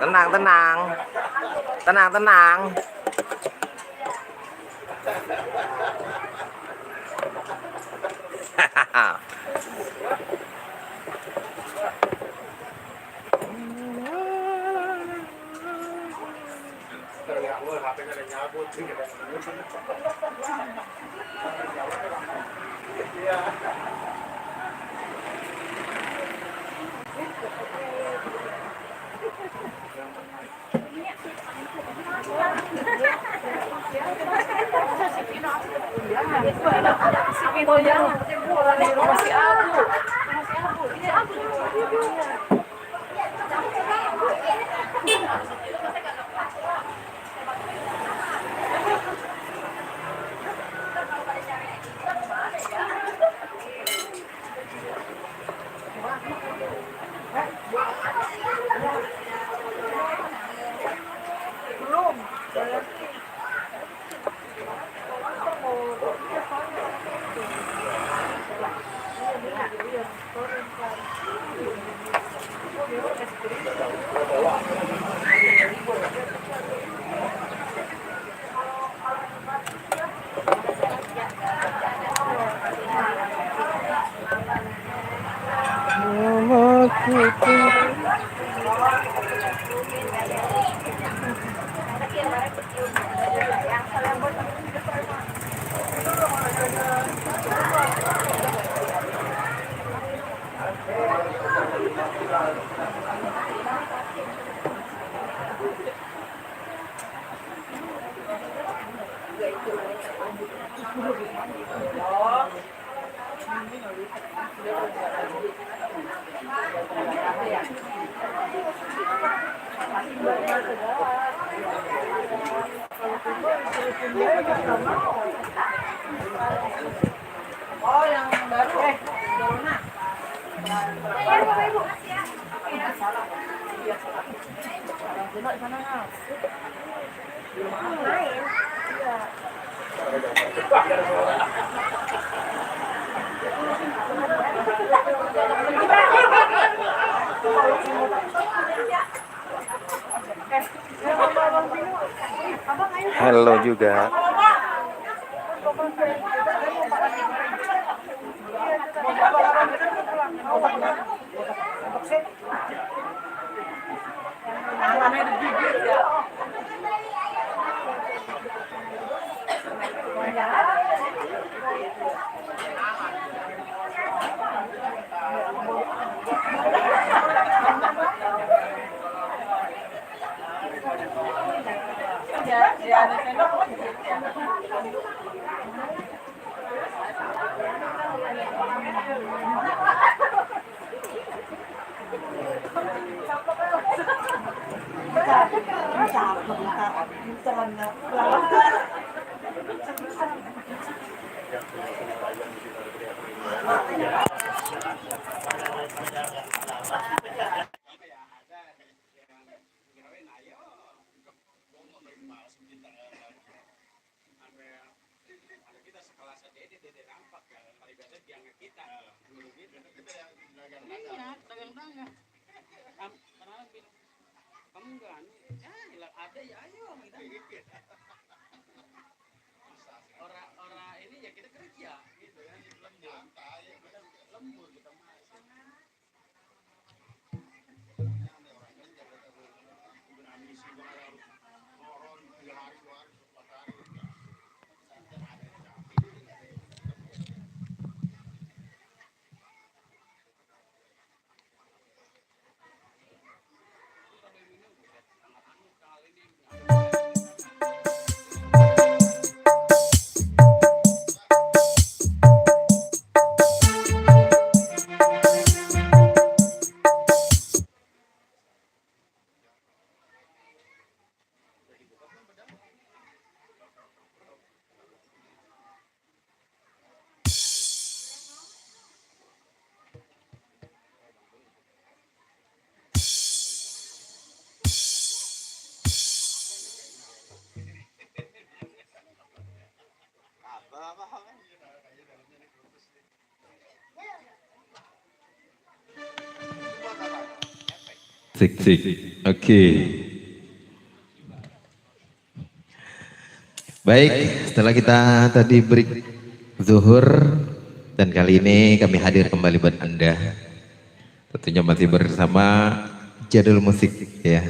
Tenang, tenang. Tenang, tenang. Oh, yang baru corona. Tengok sana. Halo juga. Sik, sik. Oke. Baik, setelah kita tadi break zuhur dan kali ini kami hadir kembali buat Anda. Tentunya masih bersama Jadul Musik ya.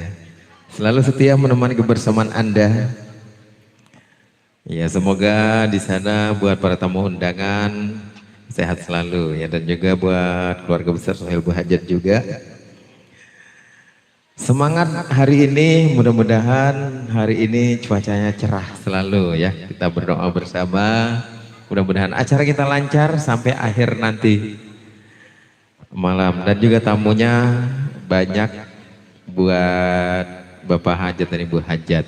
Selalu setia menemani kebersamaan Anda. Ya, semoga di sana buat para tamu undangan sehat selalu ya, dan juga buat keluarga besar Sohail Buhajat juga. Semangat hari ini, mudah-mudahan hari ini cuacanya cerah selalu ya. Kita berdoa bersama, mudah-mudahan acara kita lancar sampai akhir nanti malam. Dan juga tamunya banyak buat Bapak Hajat dan Ibu Hajat.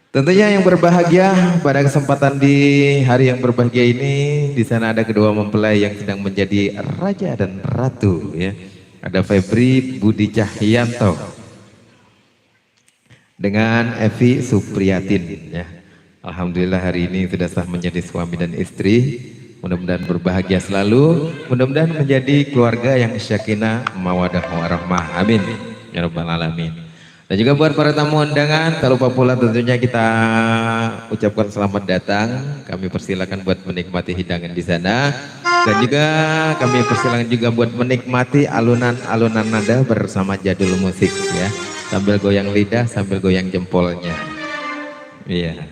Tentunya yang berbahagia pada kesempatan di hari yang berbahagia ini, di sana ada kedua mempelai yang sedang menjadi raja dan ratu ya. Ada Febri Budi Cahyanto dengan Evi Supriyatin ya. Alhamdulillah hari ini sudah sah menjadi suami dan istri. Mudah-mudahan berbahagia selalu. Mudah-mudahan menjadi keluarga yang syakinah, mawadah, warahmah. Amin ya rabbal alamin. Dan juga buat para tamu undangan, tak lupa pula tentunya kita ucapkan selamat datang. Kami persilakan buat menikmati hidangan di sana. Dan juga kami persilakan juga buat menikmati alunan-alunan nada bersama Jadul Musik ya. Sambil goyang lidah, sambil goyang jempolnya. Iya.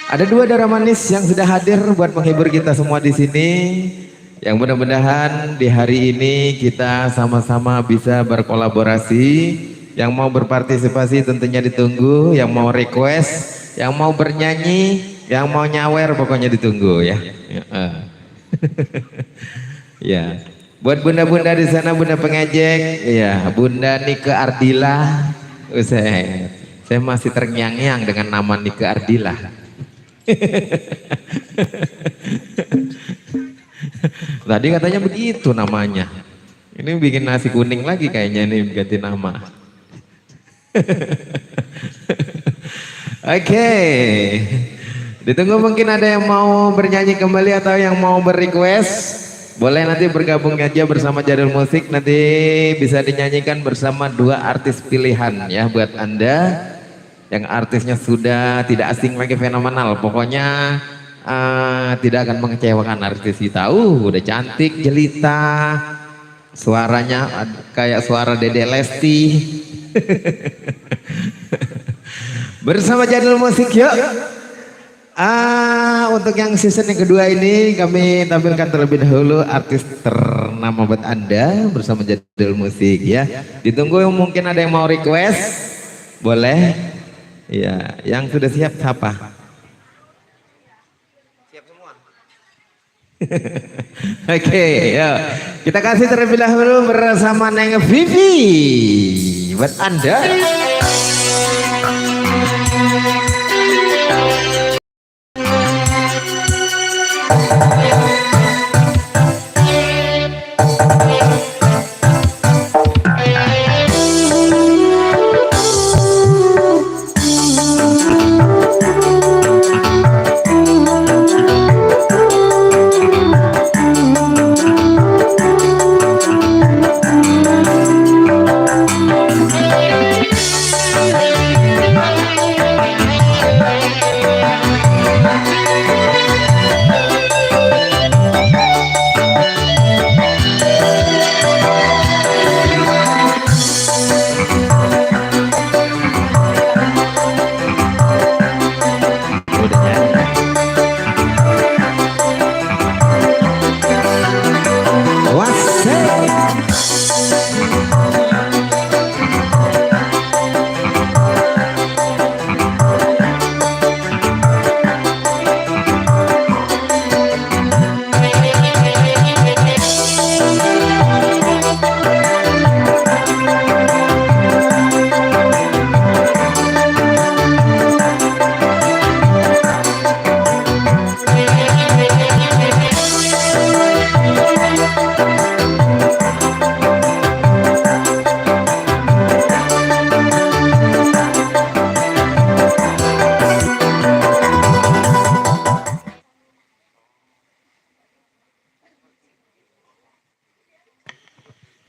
Ada dua darah manis yang sudah hadir buat menghibur kita semua di sini. Yang mudah-mudahan di hari ini kita sama-sama bisa berkolaborasi. Yang mau berpartisipasi tentunya ditunggu, yang mau request, yang mau bernyanyi, yang mau nyawer pokoknya ditunggu ya. Ya. Buat bunda-bunda di sana, bunda pengejek, ya, Bunda Nike Ardila. Saya masih terngiang-ngiang dengan nama Nike Ardila. Tadi katanya begitu namanya. Ini bikin nasi kuning lagi kayaknya nih ganti nama. Oke. Ditunggu mungkin ada yang mau bernyanyi kembali atau yang mau berrequest. Boleh nanti bergabung aja bersama Jadul Musik. Nanti bisa dinyanyikan bersama dua artis pilihan ya buat Anda. Yang artisnya sudah tidak asing lagi, fenomenal. Pokoknya tidak akan mengecewakan artis kita. Udah cantik, jelita. Suaranya kayak suara Dede Lesti. Bersama Jadul Musik yuk. Untuk yang season yang kedua ini kami tampilkan terlebih dahulu artis ternama buat Anda bersama Jadul Musik ya. Ditunggu mungkin ada yang mau request. Boleh. Ya, yang sudah siap siapa? Siap semua. Oke, ya. Kita kasih terlebih dahulu bersama Neng Vivi buat Anda.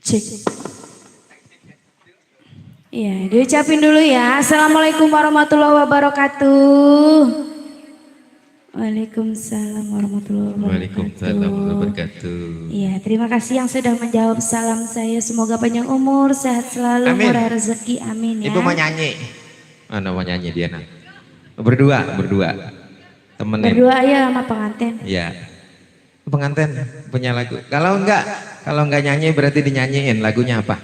Cek. Iya, diucapin dulu ya. Assalamualaikum warahmatullahi wabarakatuh. Waalaikumsalam warahmatullahi wabarakatuh. Waalaikumsalam warahmatullahi wabarakatuh. Iya, terima kasih yang sudah menjawab salam saya. Semoga panjang umur, sehat selalu, murah rezeki. Amin ya. Ibu mau nyanyi. Mana mau nyanyi dia nak? Berdua. Temenin. Berdua ya sama pengantin. Iya. Pengantin punya lagu. Kalau enggak nyanyi berarti dinyanyiin. Lagunya apa?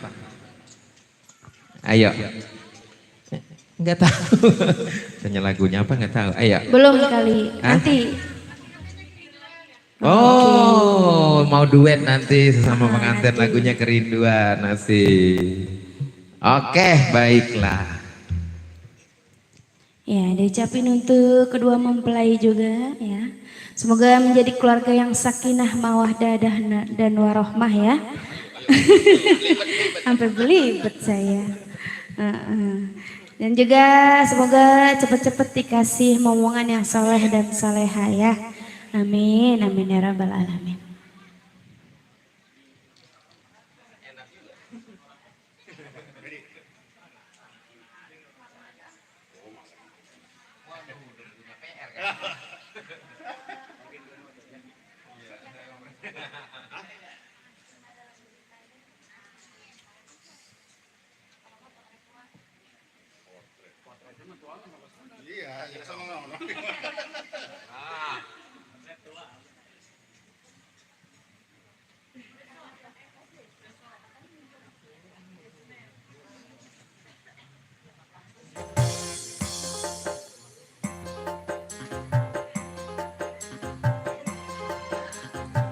Ayo. Enggak tahu. Tanya lagunya apa enggak tahu. Ayo. Belum kali. Nanti. Oh, mau duet nanti sesama pengantin nanti. Lagunya Kerinduan asik. Oke, baiklah. Ya, diucapin untuk kedua mempelai juga ya. Semoga menjadi keluarga yang sakinah, mawaddah dan warohmah ya. Sampai belibet saya. Dan juga semoga cepat-cepat dikasih momongan yang soleh dan soleha ya. Amin, amin ya rabbal alamin.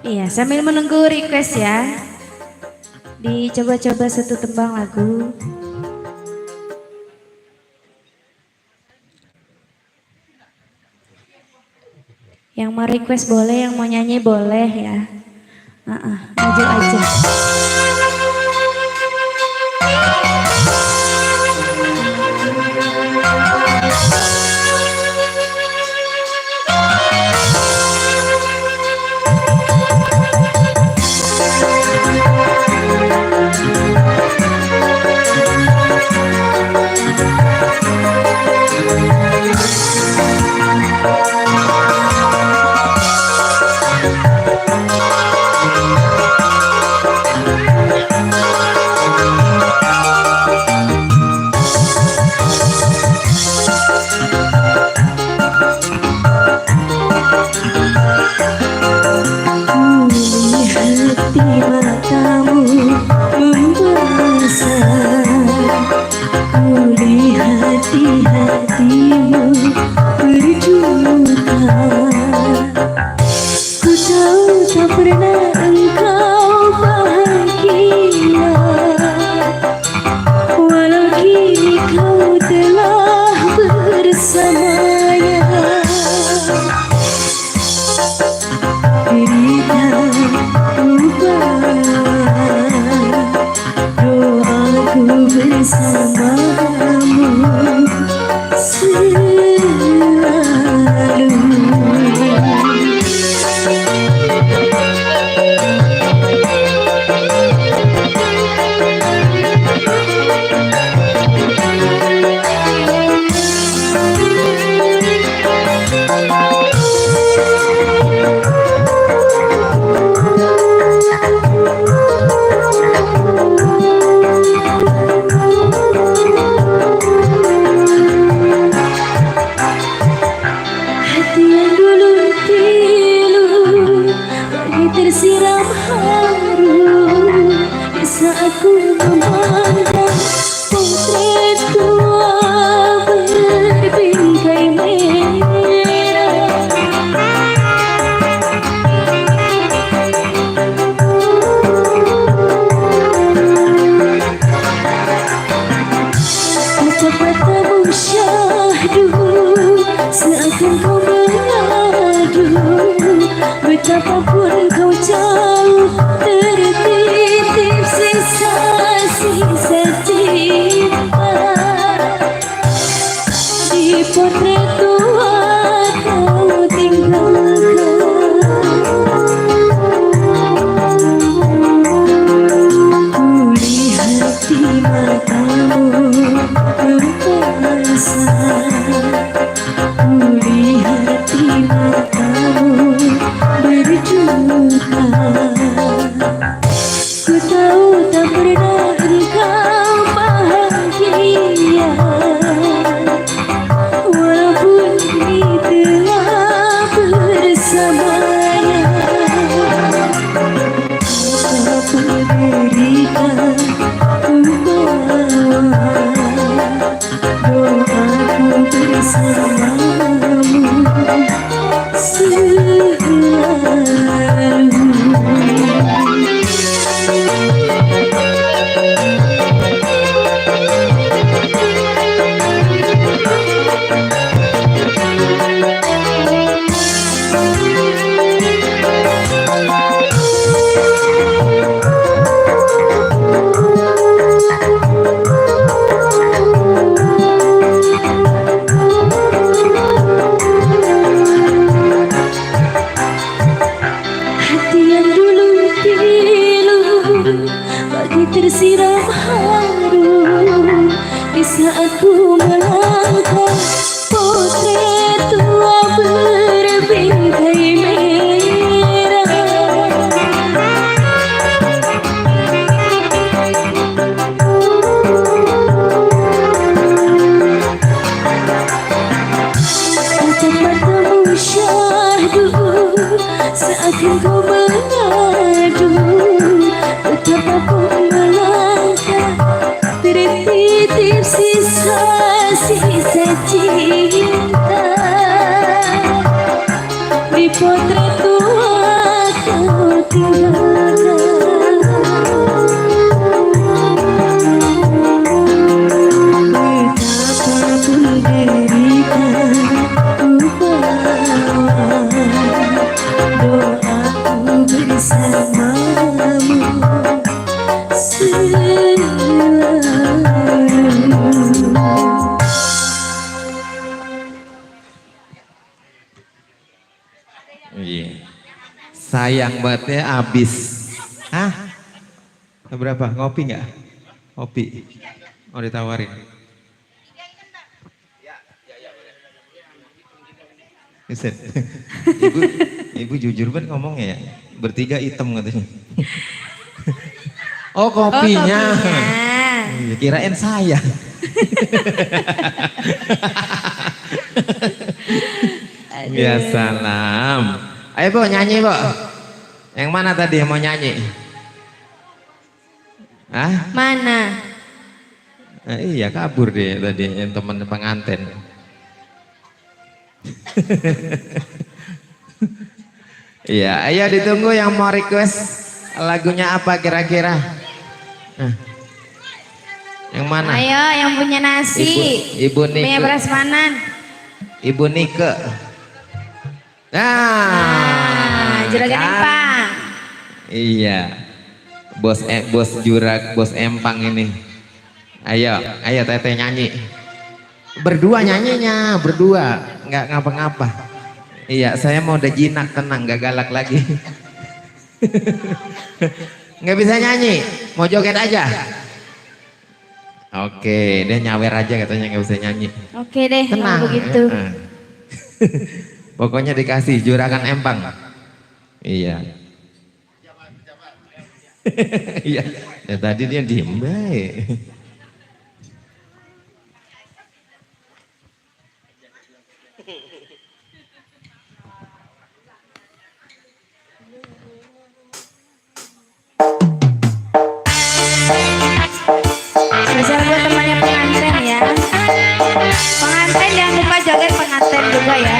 Iya, sambil menunggu request ya. Dicoba-coba satu tembang lagu. Yang mau request boleh, yang mau nyanyi boleh ya. Maju aja. hati-hatimu berduka. Ku tahu tak pernah engkau bahagia, walau kini kau telah bersamanya. Beritahu doaku bersamamu selalu. Hati yang dulu pilu lagi tersiram haru di saat ku memandang potret tua berbingkai merah. Kata-katamu syahdu seakan kau mengadu, betapapun kau jauh tertitip sisa-sisa cinta. Di potret tua kau tinggalkan, ku lihat di matamu berpuasa, ku lihat di matamu berduka. Ku tahu tak pernah engkau bahagia, walaupun kini telah bersamanya. Aku berikan doaku bersamamu selalu. Hati yang dulu pilu bagi tersiram haru di saat ku melangkah potret tua berbingkai merah. Kata-katamu syahdu seakan kau mengadu, betapapun melangkah tertitip sisa-sisa cinta. Di potret tua kau tinggalkan, betapapun derita ku bawa doaku bersamamu selalu. Iya. Sayang banget ya abis. Hah? Berapa? Ngopi nggak? Ngopi. Mau ditawarin? Buset. Ibu jujur banget ngomongnya ya. Bertiga hitam katanya. Oh kopinya. Iya, kirain saya. Ya salam. Ayo Bu nyanyi Bu. Yang mana tadi yang mau nyanyi? Hah? Mana? Iya kabur deh tadi yang teman pengantin. Iya, ayo ditunggu yang mau request lagunya apa kira-kira? Yang mana? Ayo yang punya nasi. Ibu Nike. Punya prasmanan. Ibu Nike. Nah, Juragan kan? Empang. Iya. Bos Jurak, bos Empang ini. Ayo Teteh nyanyi. Berdua nyanyinya, berdua. Nggak ngapa-ngapa. Iya, saya mau udah jinak, tenang, nggak galak lagi. Nggak bisa nyanyi, mau joget aja. Oke, dia nyawer aja katanya nggak bisa nyanyi. Oke deh, Tenang. kalau begitu. Pokoknya dikasih Juragan Empang. Iya. Iya. Ya, tadi dia diem baik. Spesial buat temannya pengantin ya. Pengantin jangan lupa joget pengantin juga ya.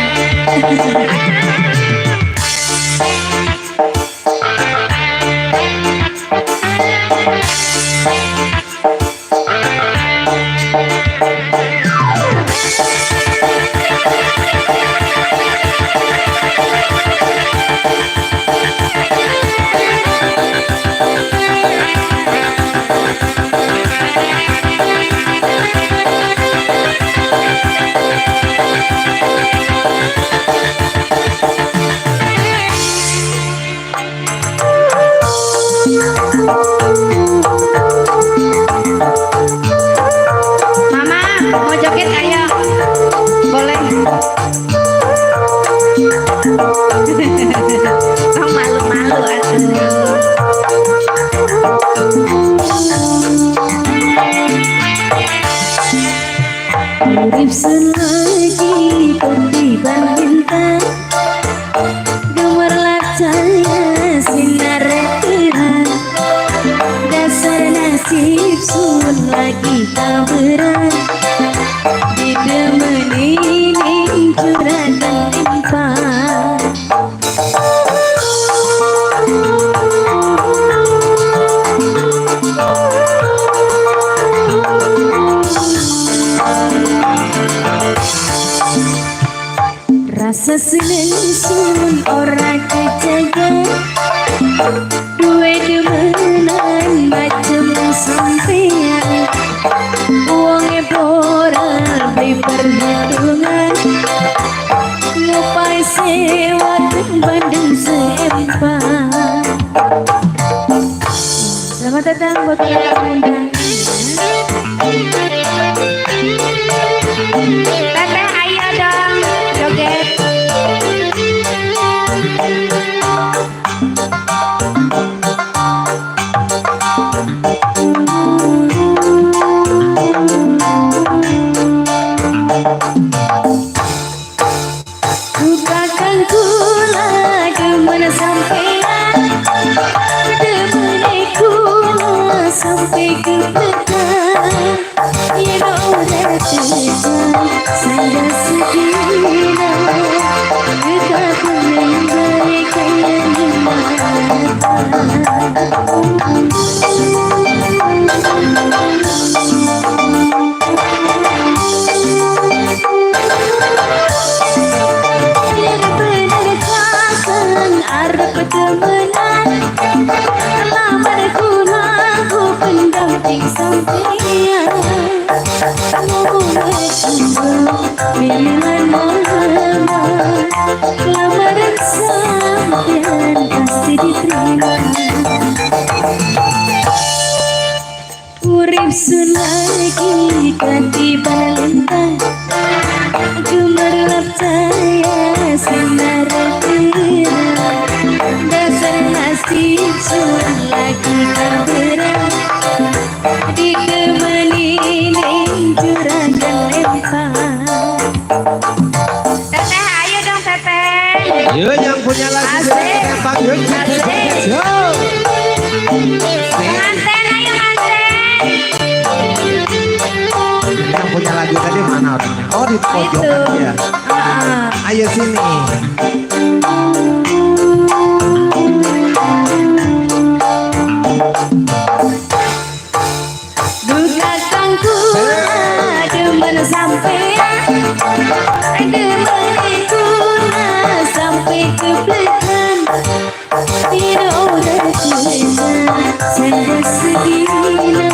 Mama mau joget ayo. Boleh. Oh malu-malu atuh. Urip selagi tertiban bintang, gemerlap cahaya sinar terang. Dasar nasib sun lagi tak berat, didemeni curhat dan limpah. Rasa seneng sun orang kejaga, dua demenan macam sampean. Uangnya boral beri perhitungan, ngupai sewa Bandung seempang. Selamat datang buat para undang. Teteh ayo dong joget. Bukakan kula kemana sampean, demene kula sampai ke petang. Ya ora tekan saya sedina, kita meninggalkan arep temenan, lamar ku pendamping sampeyan. Milihan lama, lamaran sampeyan pasti diterima. Urip sun lagi ganti balentang, gemerlap cahaya sinar terang. Dasar nasib sun lagi berang, ditemani juragan lempang. Teteh ayo dong teteh. Yuk yang punya lagu Juragan Empang, yuk. Pengantin ayo pengantin. Oh di pojokan ya. Ayo sini. Duga kangku demen sampean, demen ikuna sampai ke belakang. Tidak udah cinta saya segina,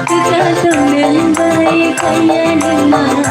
tergantung dengan baik kaya di mana.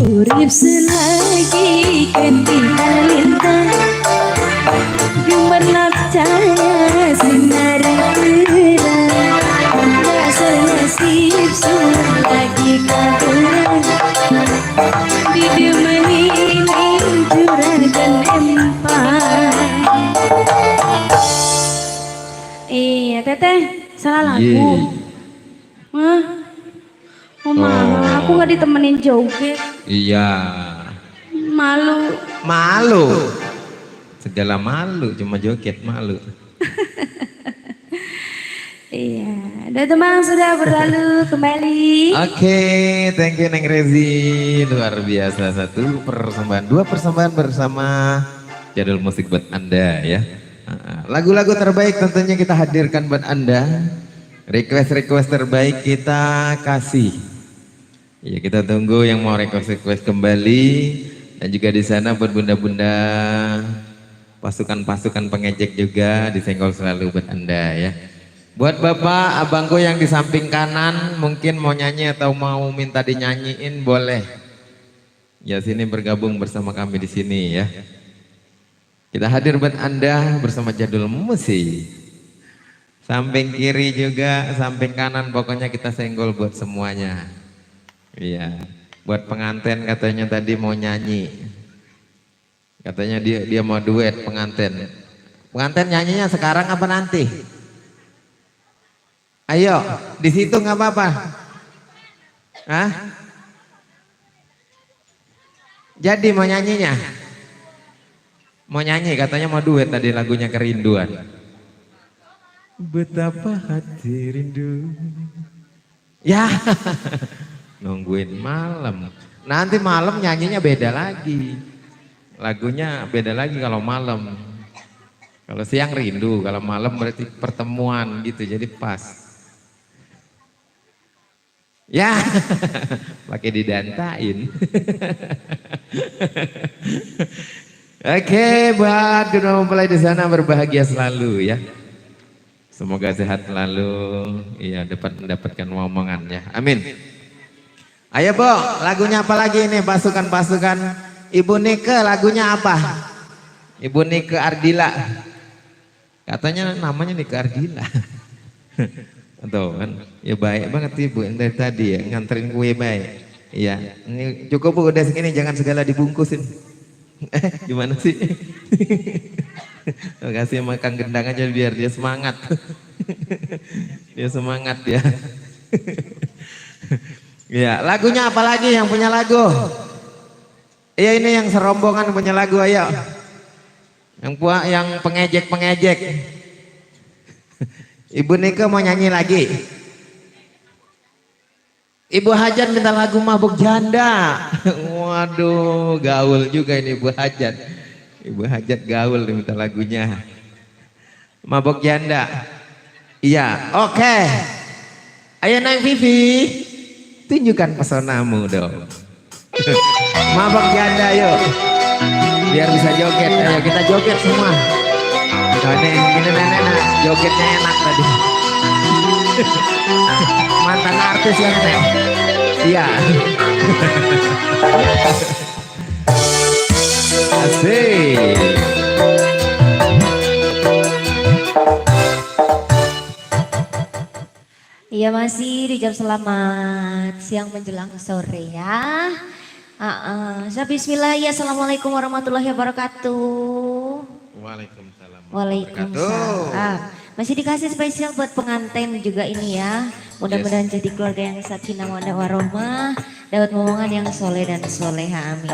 Urip selagi ketinggalan lintang, gemerlap cahaya sinar terang. Dasar nasib selagi kageran, didemeni juragan empang. Iya teteh, salah lagu. Mah, Mama, aku nggak ditemenin joget. Iya. Malu. Malu. Segala malu, cuma joget malu. Iya, udah teman sudah berlalu kembali. Oke, thank you Neng Rezi. Luar biasa, satu persembahan, dua persembahan bersama Jadul Musik buat Anda ya. Lagu-lagu terbaik tentunya kita hadirkan buat Anda. Request-request terbaik kita kasih. Ya kita tunggu yang mau request kembali. Dan juga di sana buat bunda-bunda pasukan-pasukan pengejek juga disenggol selalu buat Anda ya. Buat bapak, abangku yang di samping kanan mungkin mau nyanyi atau mau minta dinyanyiin boleh. Ya sini bergabung bersama kami di sini ya. Kita hadir buat Anda bersama Jadul Musik. Samping kiri juga, samping kanan pokoknya kita senggol buat semuanya. Iya. Buat pengantin katanya tadi mau nyanyi. Katanya dia mau duet pengantin. Pengantin nyanyinya sekarang apa nanti? Ayo, di situ nggak apa-apa. Hah? Jadi mau nyanyinya? Mau nyanyi katanya mau duet tadi lagunya Kerinduan. Betapa hati rindu. Ya, nungguin malam. Nanti malam nyanyinya beda lagi. Lagunya beda lagi kalau malam. Kalau siang rindu, kalau malam berarti pertemuan gitu, jadi pas. Ya, pakai didantain. Oke, buat kedua mempelai di sana berbahagia selalu ya. Semoga sehat selalu, iya dapat mendapatkan omongannya. Amin. Ayo Bo, lagunya apa lagi ini pasukan-pasukan Ibu Nike lagunya apa? Ibu Nike Ardila. Katanya namanya Nike Ardila. Tuh kan, ya baik banget Ibu yang dari tadi ya nganterin kue baik. Iya, ini cukup Bu udah segini jangan segala dibungkusin. Gimana sih? Kasih makan gendang aja biar dia semangat. Dia semangat ya. Ya, lagunya apa lagi yang punya lagu? Iya ini yang serombongan punya lagu ayo. Yang pengejek-pengejek. Ibu Nike mau nyanyi lagi. Ibu Hajat minta lagu Mabuk Janda. Waduh, gaul juga ini Ibu Hajat. Ibu Hajat gaul minta lagunya. Mabuk Janda. Iya, oke. Ayo Neng Vivi, tunjukkan pesonamu dong. Mabuk Janda yuk. Biar bisa joget. Ayo kita joget semua. Nah, ini nenek jogetnya enak tadi. Mantan artis yang Neng. Iya. Asik. Iya masih di jam selamat siang menjelang sore ya. Bismillah ya. Assalamualaikum warahmatullahi wabarakatuh. Waalaikumsalam. Waalaikumsalam. Masih dikasih spesial buat pengantin juga ini ya. Mudah-mudahan jadi keluarga yang sakinah mawaddah warahmah, dapat momongan yang soleh dan soleha. Amin.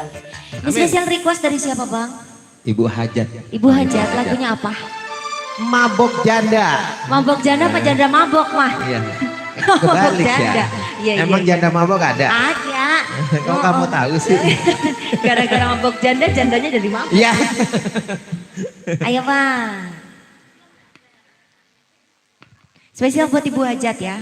Ini spesial request dari siapa bang? Ibu Hajat. Ibu Hajat, lagunya apa? Mabok janda. Mabok janda apa janda mabok mah? Iya. Mabok Kebalik janda. ya. Iya, Emang iya. janda mabok ada? Ada. Kok kamu tahu sih? Gara-gara mabok janda, jandanya jadi mabok. Iya. Ayo bang. Spesial buat Ibu Hajat ya.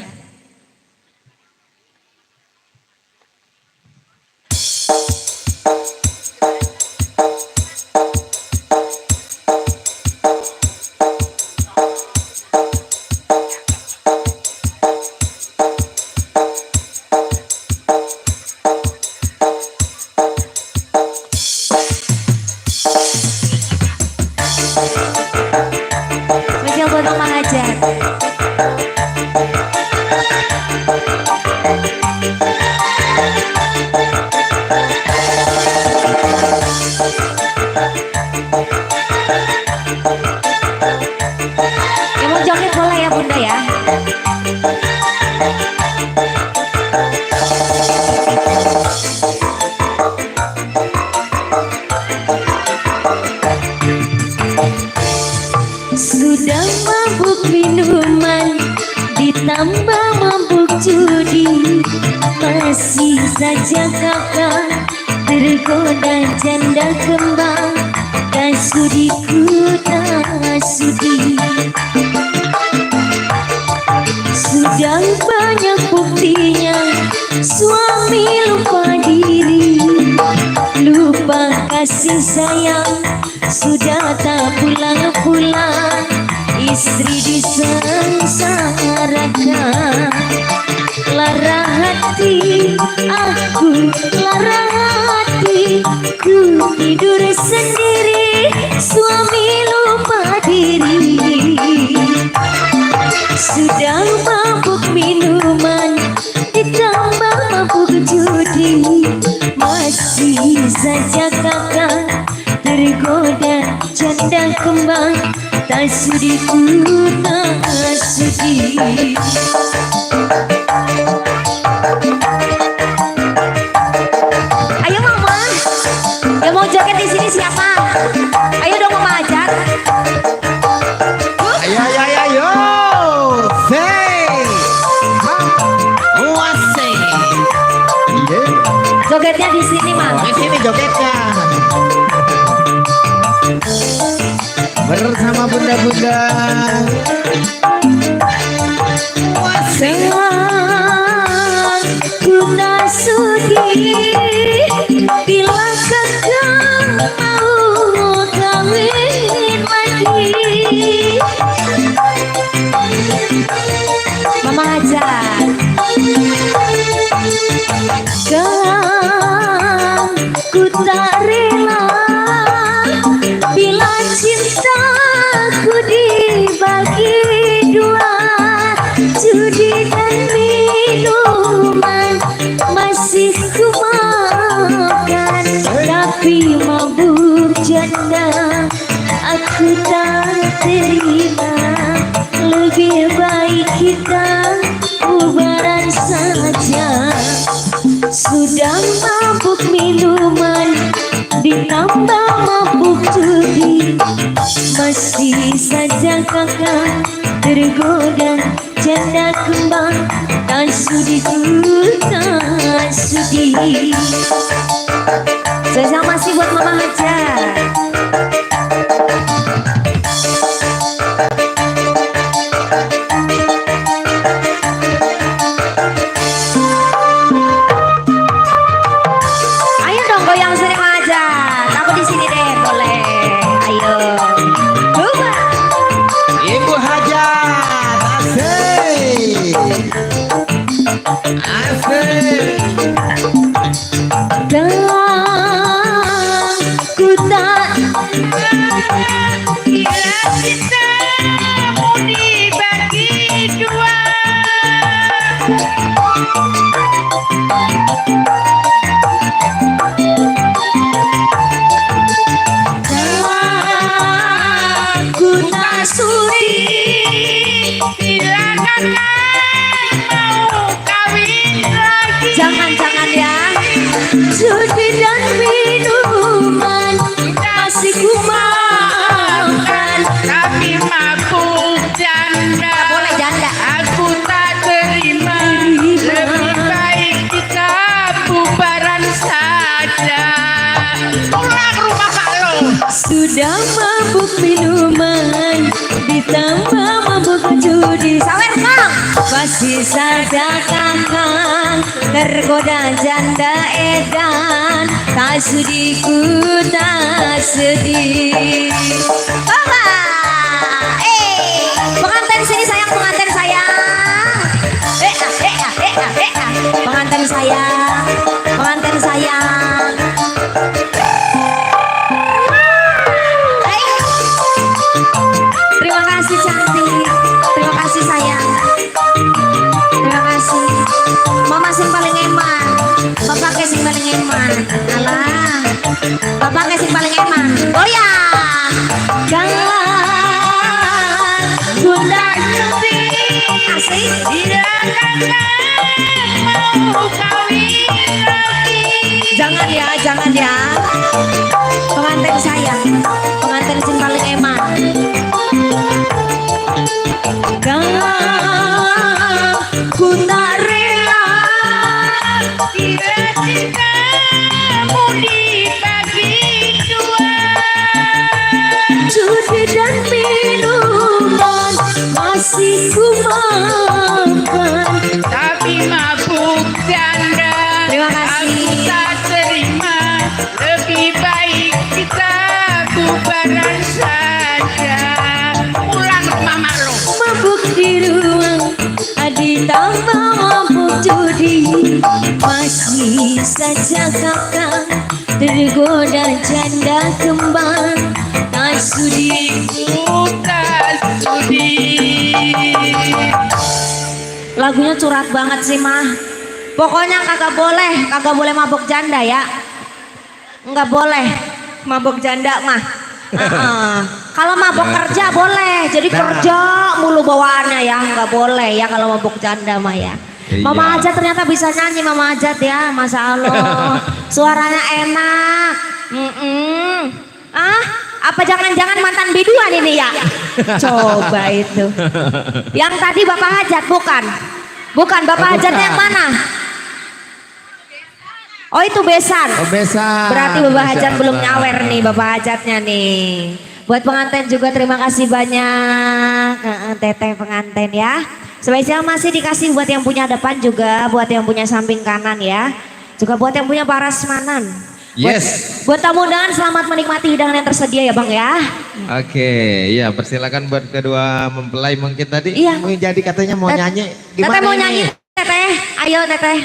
Spesial buat Mama Hajat. Yang mau joget boleh ya Bunda ya. Sudah mabuk minuman, ditambah mabuk judi, masih saja kakak tergoda janda kembang. Tak sudi ku tak sudi. Sudah banyak buktinya suami lupa diri, lupa kasih sayang, sudah tak pulang-pulang, istri disengsarakan. Lara hati, aku lara hati, ku tidur sendiri, suami lupa diri. Sudah mabuk minuman, ditambah mabuk judi, masih saja kakak tergoda janda kembang. Tak sudi ku tak sudi. Ayo mama, yang mau joget di sini siapa? Ayo dong Mama Hajat. Ayo. Say. Say. Jogetnya di sini mah. Di sini jogetnya. Bersama bunda-bunda. Sayang, ku tak sudi bila kakak mau kawin lagi. Mama Hajat. Kang, ku tak rela bila cintaku dibagi dua. Judi dan minuman masih ku makan, tapi mabuk janda aku tak terima. Lebih baik kita bubaran saja. Sudah mabuk minuman, ditambah mabuk judi, masih saja kakak tergoda janda kembang. Tak sudi ku tak sudi. Spesial masih buat Mama Hajat. Ayo dong goyang sini Mama Hajat. Aku di sini deh boleh. Ayo. Coba. Ibu Hajat. Asik. Asik. Dan ku tak bila cintamu dibagi dua. Guna sudi Silakan mau kawin lagi. jangan ya. Judi dan minuman masih kumakan. Tapi mabuk janda. Gak boleh janda. Aku tak terima. Lebih baik kita bubaran saja. Pulang rumah Pak Lo. Sudah mabuk minuman ditambah mabuk judi. Sawer Kang. Masih saja kakang tergoda janda edan. Tak sudi ku tak sedih. Mama, pengantin sini sayang, pengantin sayang. Pengantin sayang, pengantin sayang. Terima kasih cantik, terima kasih sayang, terima kasih. Mama sing paling eman, bapak ke sing paling eman. Alah, bapak ke sing paling eman. Goyang, jangan bunda nyuti asik. Mau kawin lagi. Jangan ya, pengantin sayang, pengantin sing paling eman. Jangan ku tak rela Bila cintamu dibagi dua. judi dan minuman masih ku makan. Tapi mabuk janda. Terima kasih. Aku tak terima. Lebih baik kita bubaran saja. Pulang rumah Mak Lo. Mabuk di ruang ditambah mabuk judi. Masih saja kakak tergoda janda kembang. Tak sudi. Tak sudi. Lagunya curhat banget sih mah. Pokoknya kagak boleh mabuk janda ya. Nggak boleh mabuk janda mah. Kalau mabuk kerja boleh, jadi kerja mulu bawaannya ya. Nggak boleh ya kalau mabuk janda mah ya. Iya. Mama Ajat ternyata bisa nyanyi Mama Ajat ya, Masya Allah. Suaranya enak. Apa jangan-jangan mantan biduan ini ya? Coba itu. Yang tadi Bapak Hajat bukan? Bukan, Bapak Hajatnya yang mana? Oh itu besan. Oh, besan. Berarti Bapak Masya Hajat belum Allah. nyawer nih Bapak Hajatnya nih. Buat pengantin juga terima kasih banyak. Teteh pengantin ya. Spesial masih dikasih buat yang punya depan juga, buat yang punya samping kanan ya. Juga buat yang punya parasmanan. Yes. Buat tamu undangan selamat menikmati hidangan yang tersedia ya Bang ya. Oke, ya persilakan buat kedua mempelai mungkin tadi. Iya. Mau jadi katanya mau nyanyi. Teteh mau ini? nyanyi Teteh. Ayo Teteh.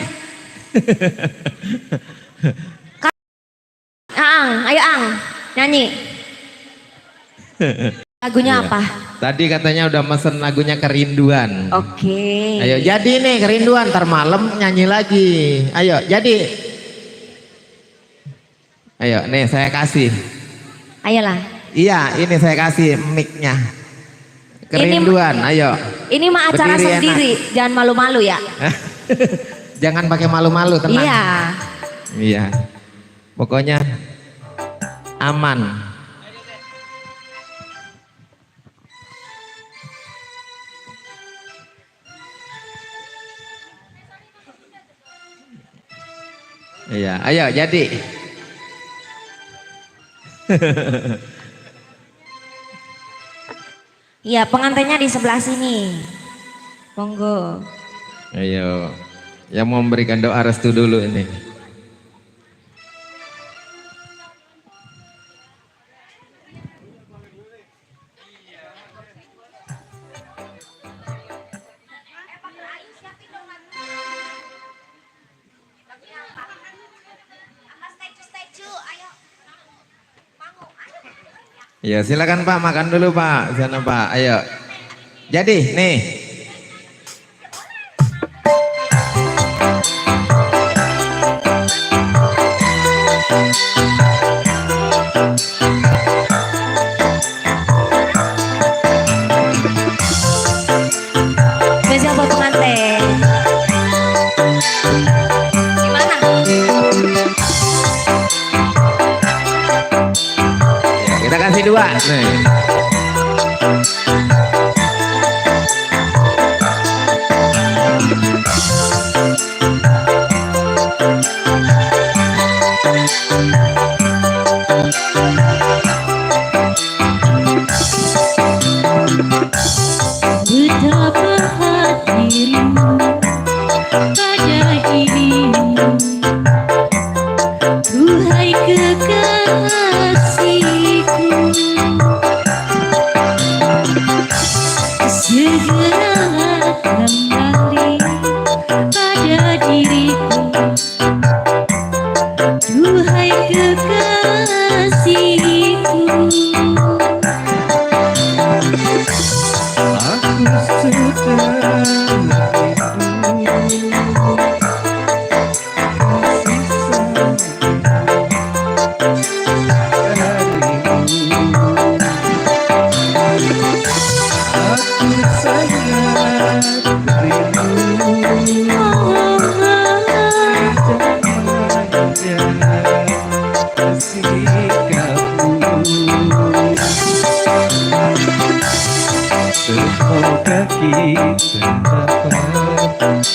Ayo Ang, nyanyi. Lagunya Iya. apa? Tadi katanya udah mesen lagunya Kerinduan. Oke. Ayo jadi nih Kerinduan, ntar malam nyanyi lagi. Ayo jadi. Ayo nih saya kasih. Ayolah. Iya ini saya kasih mic-nya. Kerinduan, ayo. Ini mah acara Berdiri, sendiri, jangan malu-malu ya. Jangan pakai malu-malu, tenang. Iya. Iya. Pokoknya aman. Iya, ayo jadi. Iya, pengantinnya di sebelah sini. Monggo. Ayo. Yang mau memberikan doa restu dulu ini. Ya silakan Pak, makan dulu Pak, sana Pak, ayo. Jadi nih. Neng. Betapa hatimu pada dirimu, duhai kekasihku, segera kembali pada diriku, duhai kekasihku. Aku sudah semoga kita dapat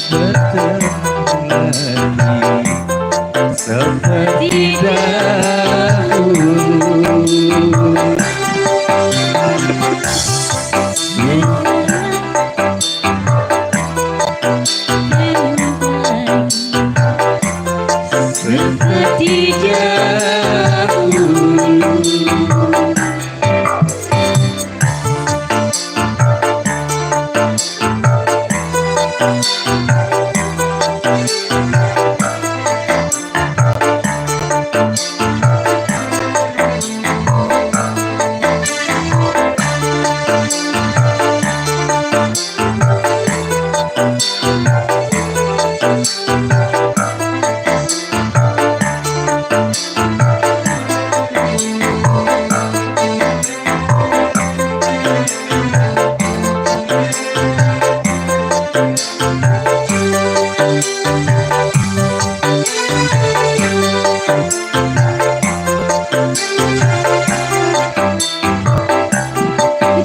bertemu lagi seperti dahulu. Seperti dahulu.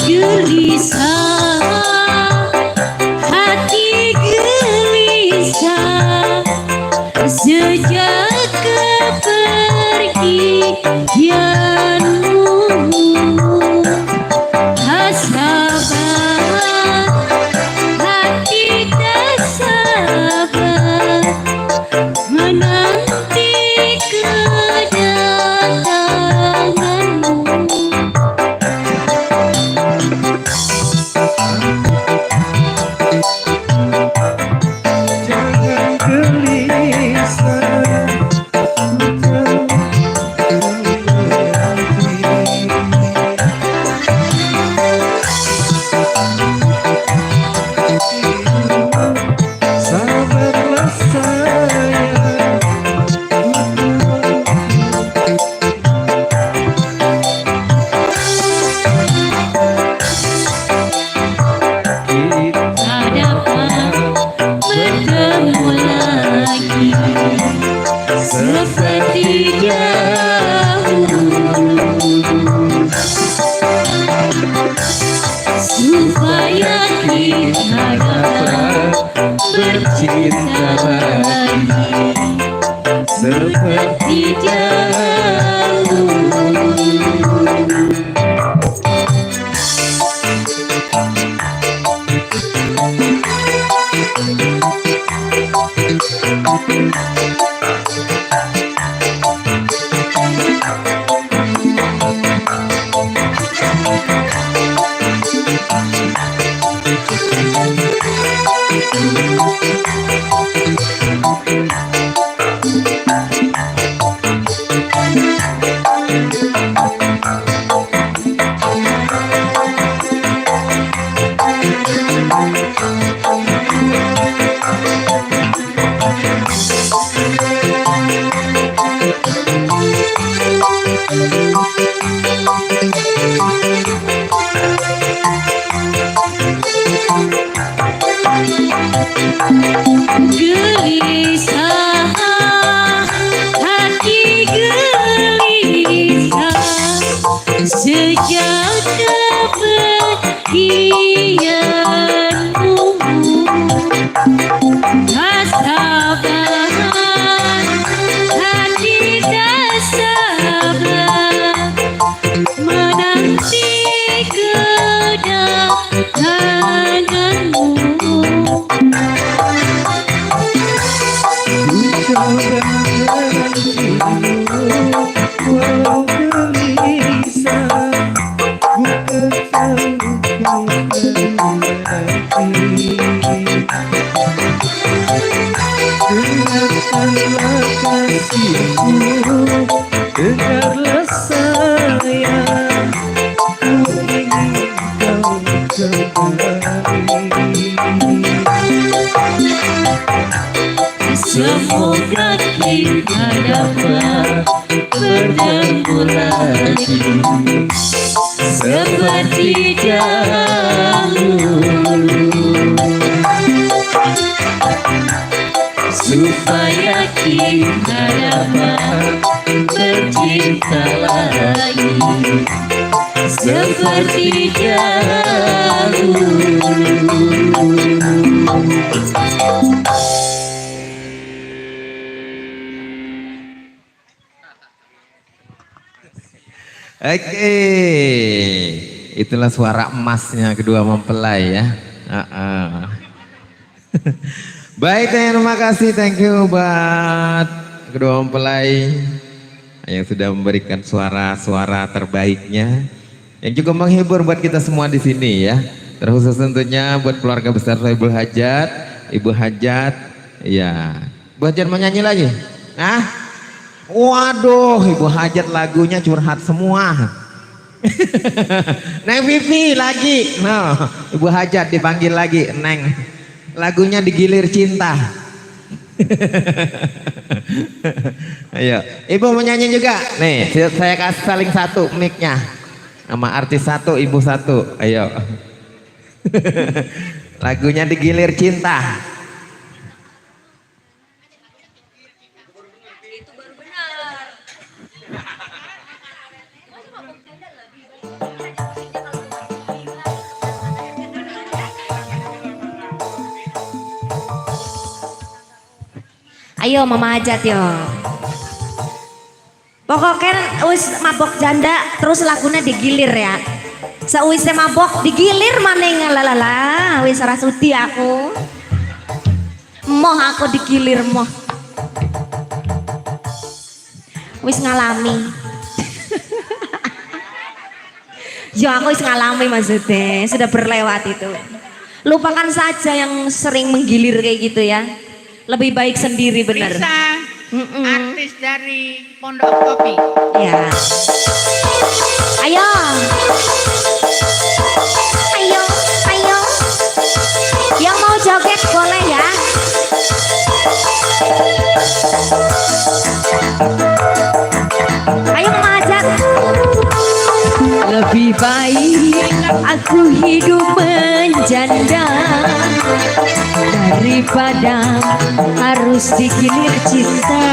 Gelisah, hati gelisah sejak kepergianmu. Tak sabar, hati tak sabar menanti kedatanganmu. Jangan gelisah, sabarlah sayang. Tak dapat bertemu lagi seperti dahulu, supaya kita dapat bercinta lagi seperti dahulu. Gelisah, hati gelisah sejak impianmu sabar hati tak sabar menanti kedatanganmu. Dengarlah sayang, ku ingin kau kembali. Semoga kita dapat bertemu lagi seperti dahulu, supaya kita dapat bercinta lagi seperti dahulu. Oke, itulah suara emasnya kedua mempelai ya. Baik, terima kasih, thank you buat kedua mempelai yang sudah memberikan suara-suara terbaiknya, yang juga menghibur buat kita semua di sini ya. Terkhusus tentunya buat keluarga besar Ibu Hajat, Ibu Hajat, ya. Ibu Hajat mau nyanyi lagi? Nah? Waduh, Ibu Hajat lagunya curhat semua. Neng Vivi lagi. No, Ibu Hajat dipanggil lagi, Neng. Lagunya Digilir Cinta. Ayo, Ibu mau nyanyi juga? Nih, saya kasih saling satu mic-nya. Sama artis satu, Ibu satu. Ayo. Lagunya Digilir Cinta. Ayo Mama Hajat yo. Pokoknya wis mabok janda terus lagunya digilir ya. Sawisnya mabok digilir maning lalala. Wis ora sudi aku. Moh aku digilir moh. Wis ngalami. Ya aku wis ngalami maksudnya, sudah berlewat itu. Lupakan saja yang sering menggilir kayak gitu ya. Lebih baik sendiri benar. Risa, artis dari Pondok Kopi. Ya. Ayo. Ayo, ayo. Yang mau joget boleh ya. Ayo Mama Hajat. Lebih baik aku hidup menjanda daripada harus digilir cinta.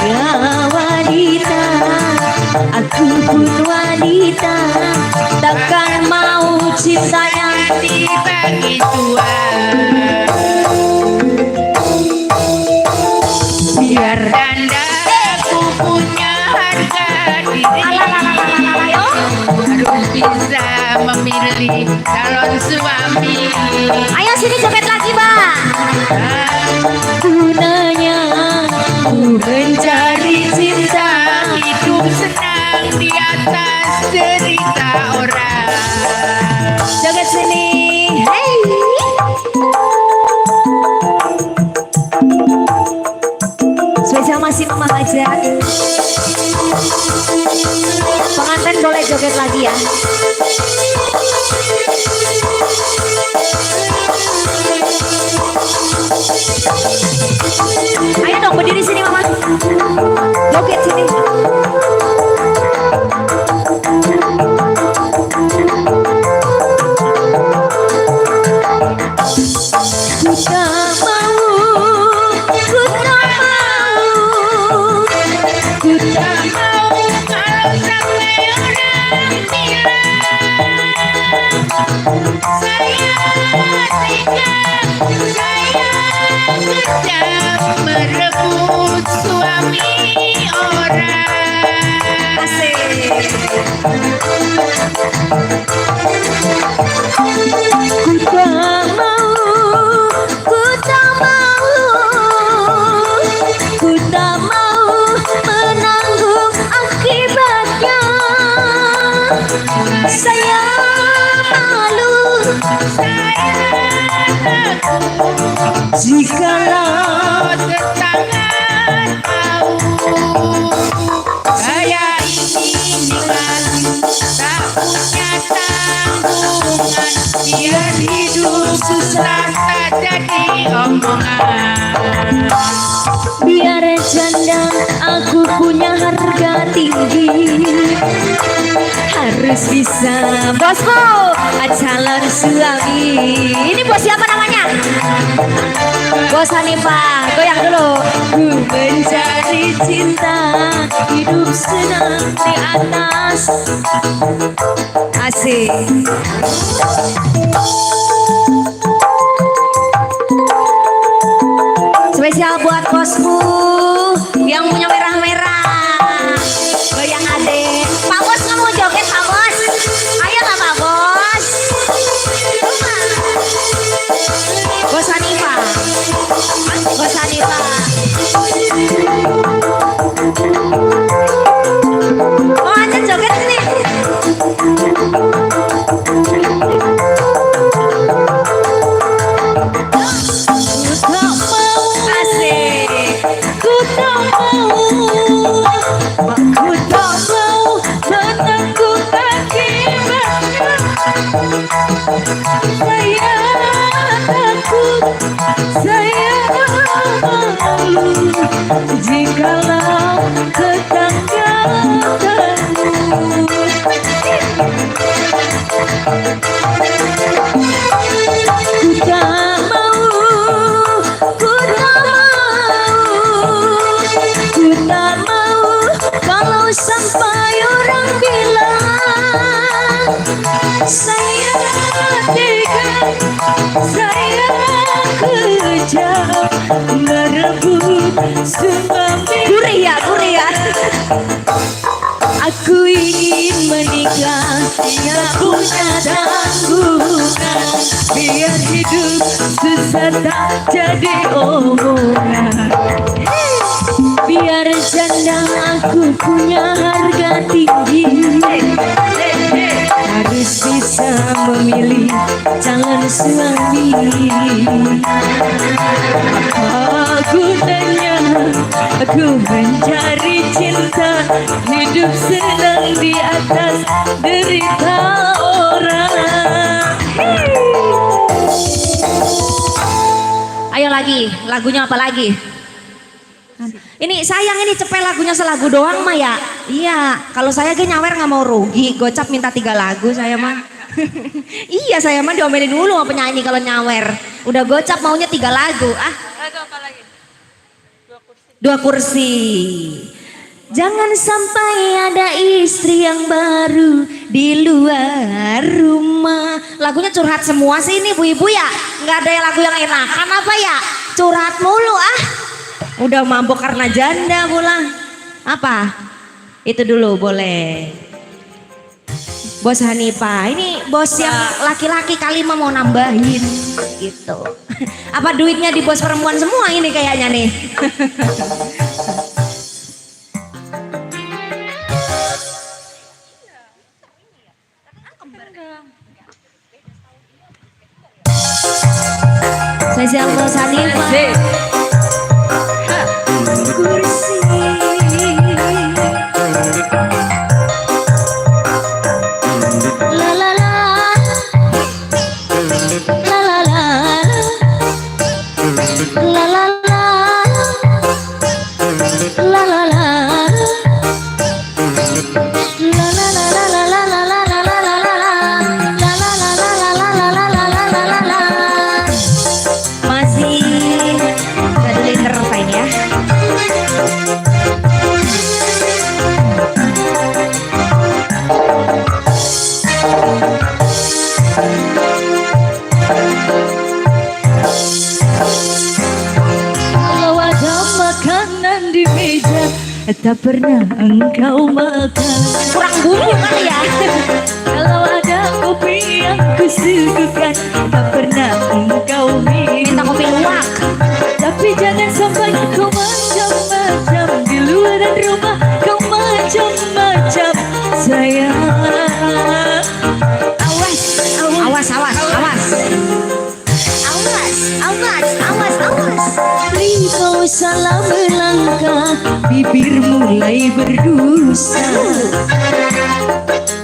Ya wanita, aku pun wanita, takkan mau cinta yang Dibagi tua. biar Janda aku punya harga diri. Harus bisa memilih calon suami. Ayo sini joget lagi, Mbak. gunanya ku mencari cinta. Hidup senang di atas cerita orang. Joget sini. Hey. Spesial masih Mama Hajat. Pengantin boleh joget lagi ya. Ayo dong berdiri sini Mama. Joget sini. Ku tak mau, ku tak mau, ku tak Tak mau kalau sampai orang bilang Kejam merebut suami orang. Asik. Ku tak mau, ku tak mau, ku tak mau menanggung akibatnya. Saya malu, Saya takut jikalau tetangga tahu. Saya ingin ninggalin, tak punya tanggungan. Biar hidup susah tak jadi omongan. biar janda aku punya harga tinggi. Harus bisa bosku, calon suami. Ini bos siapa namanya? Bos Hanifah, goyang dulu. Ku mencari cinta, hidup senang di atas. Asik. Spesial buat bosku yang punya merah-merah. Goyang adek. Pak Bos nggak mau joget Pak Bos? Ayo lah Pak Bos. Bos Hanifah. Bos Hanifah. Oh aja joget nih. Asik. Ku tak mau, aku tak mau menanggung akibatnya. Saya takut, saya malu, jikalau tetangga tahu. Ku tak mau, ku tak mau, ku tak mau kalau sampai orang bilang saya tega, saya kejam merebut suami. Gurih ya, gurih ya. Aku ingin menikah, tidak punya tanggungan. Biar hidup susah tak jadi omongan. Biar janda aku punya harga tinggi. Harus bisa memilih calon suami. Aku tanya, aku mencari cinta, hidup senang di atas derita orang. Ayo lagi, lagunya apa lagi? Ini sayang ini cepet lagunya selagu doang mah ya. Iya, kalau saya ge nyawer nggak mau rugi, gocap minta 3 lagu saya mah. Iya saya mah diomelin dulu sama penyanyi kalau nyawer. Udah gocap maunya 3 lagu. Ah. Lagu apa lagi? 2 kursi. Jangan sampai ada istri yang baru di luar rumah. Lagunya curhat semua sih ini ibu-ibu ya. Nggak ada lagu yang enakan apa ya? Curhat mulu ah. Udah mabok karena janda pulang. Apa? Itu dulu boleh. Bos Hanifah, ini bos yang laki-laki kali mah mau nambahin gitu. Apa duitnya di bos perempuan semua ini kayaknya nih. Spesial bos Hanifah. Kursi la la la la la la la la la la la la tak pernah engkau makan. Kurang bumbu kali ya. Kalau ada kopi yang kusuguhkan, tak pernah engkau Minta minum. kopi luwak. Tapi jangan sampai kau macam-macam di luar rumah, kau macam-macam sayang. Awas, awas, awas, awas. Awas, awas, awas, awas. Kau salah melangkah, bibir mulai berdosa.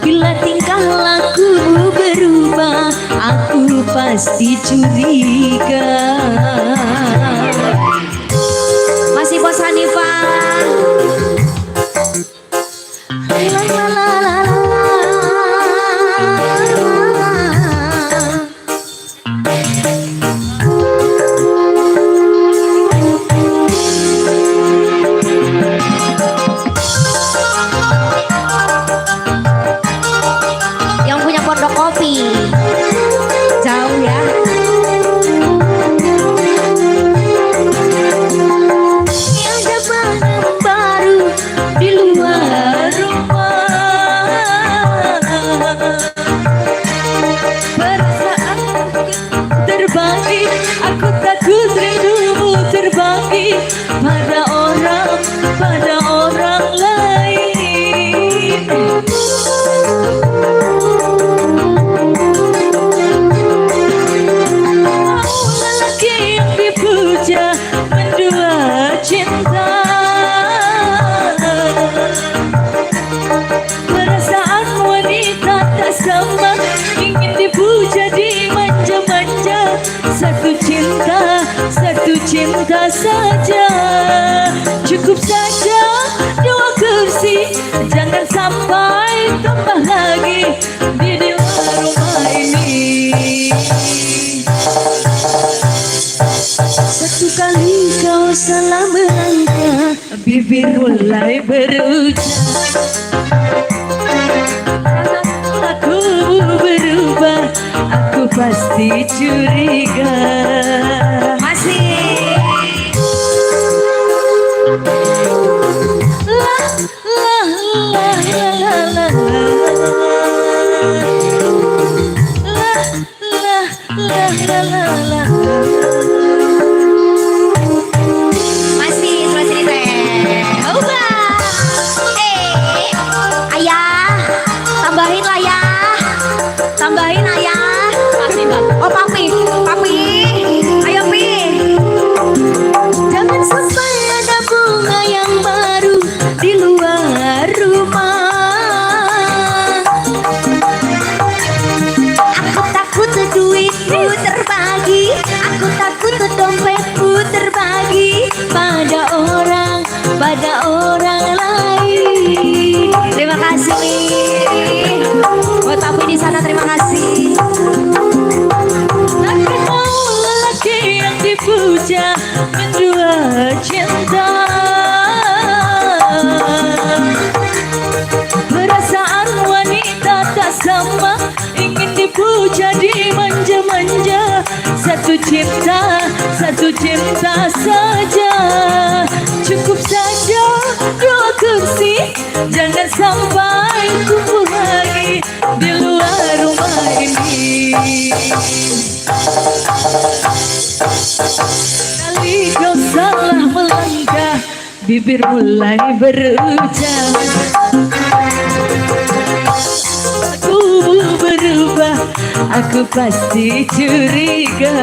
Bila tingkah laku berubah, aku pasti curiga. Masih Bos Hanifah. La, la, la, la, la. Yang punya pondok kopi jauh ya. Ada barang baru di luar rumah, perasaan terbagi, aku takut rindumu terbagi pada orang lain. Mau lelaki yang dipuja mendua cinta, perasaan wanita tak sama, ingin dipuja dimanja-manja. Satu cinta saja, cukup saja dua kursi, jangan sampai tambah lagi di luar rumah ini. Satu kali kau salah melangkah, bibir mulai berucap. Aku berubah, aku pasti curiga. Masih. La la la la la la. La la la la la. Masih sebelah sini teh. Uba. Ayah, tambahin lah ya. Tambahin ayah. Papi, oh papi, papi. Ayo pi. Jangan sampai ada bunga yang baru di luar rumah. Aku takut duitku terbagi. Aku takut dompetku terbagi pada orang lain. Terima kasih nih. Buat papi di sana terima kasih. Tapi mau lelaki yang dipuja mendua cinta, perasaan wanita tak sama, ingin dipuja dimanja-manja. Satu cinta saja, cukup saja dua kursi, jangan sampai kumpul lagi di luar rumah ini. Kali kau salah melangkah, bibir mulai berucap. Aku berubah, aku pasti curiga.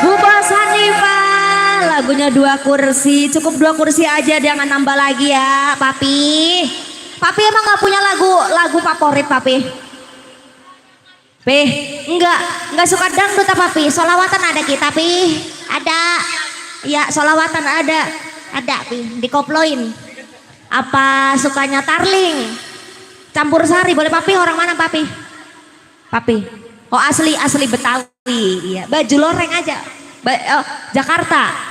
Bu Bos Hanifah, lagunya 2 kursi, cukup 2 kursi aja, jangan nambah lagi ya, papi. Papi emang nggak punya lagu favorit papi? Enggak suka dangdut apa pi? Solawatan ada kita pi? Ada. Ya solawatan ada pi. Dikoploin. Apa sukanya tarling? Campur sari boleh papi? Orang mana papi? Papi. Oh asli Betawi. Iya. Baju loreng aja. Jakarta.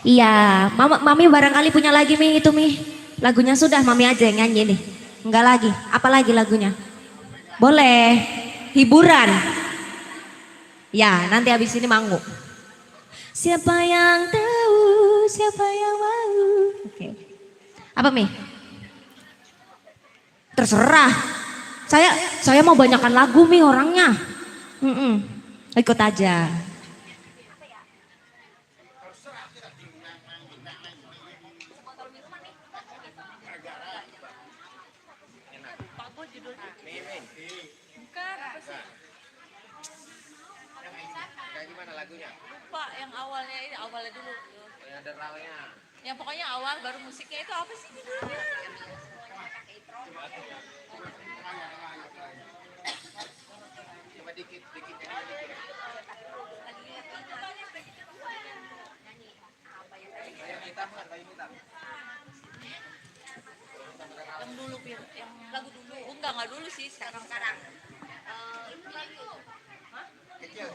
Iya, Mami barangkali punya lagi Mi itu Mi. Lagunya sudah Mami aja yang nyanyi nih. Enggak lagi. Apa lagi lagunya? Boleh. Hiburan. Ya, nanti habis ini manggu. Siapa yang tahu, siapa yang mau. Oke. Apa Mi? Terserah. Saya mau banyakan lagu Mi orangnya. Ikut aja. Lupa yang awalnya ini awalnya dulu. Ada ralnya. Yang pokoknya awal baru musiknya itu apa sih judulnya? Coba dikit. Yang dulu yang lagu dulu. Oh, enggak dulu sih, sekarang. Kecil.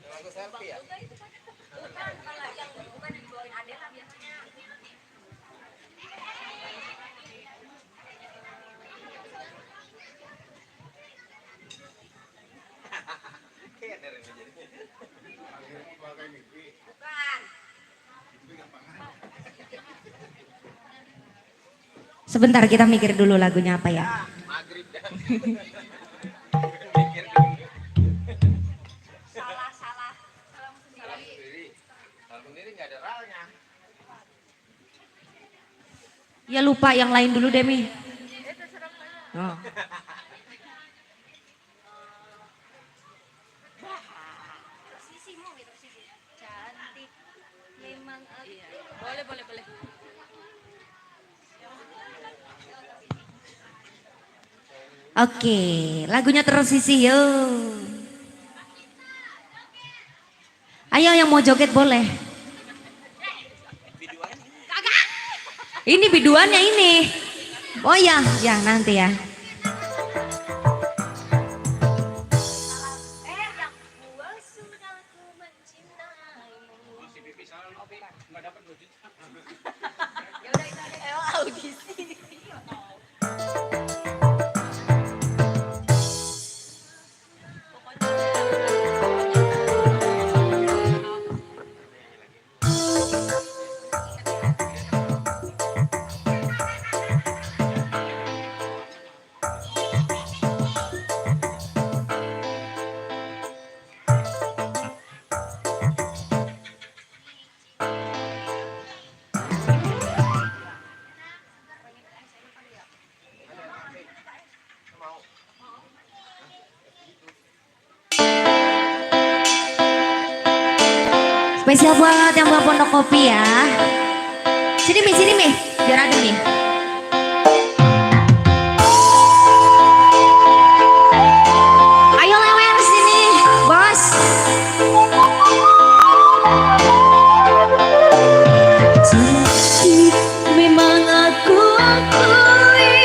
Lagu selfie ya? Sebentar kita mikir dulu lagunya apa ya. Maghrib dah. Salah sendiri nggak ada ralnya. Ya lupa yang lain dulu deh Mi. Oh. Boleh. Oke, lagunya Tersisih yo. Ayo yang mau joget boleh. Ini biduannya ini. Oh ya nanti ya. Spesial buat yang buat Pondok Kopi ya. Sini Mi, biar ada Mi. Ayo lewer sini, bos. Jadi memang aku akui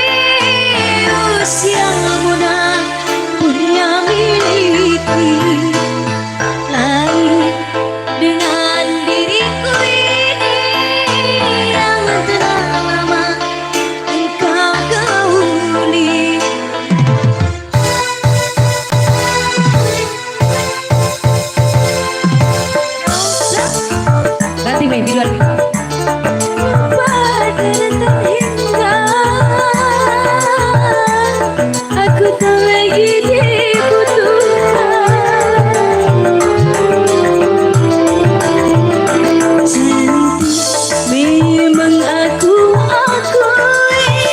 usia muda punya miliki lain dengan diriku ini yang telah lama engkau gauli. Ganti Mi, biduan. Aku tak lagi dibutuhkan. Jadi memang aku akui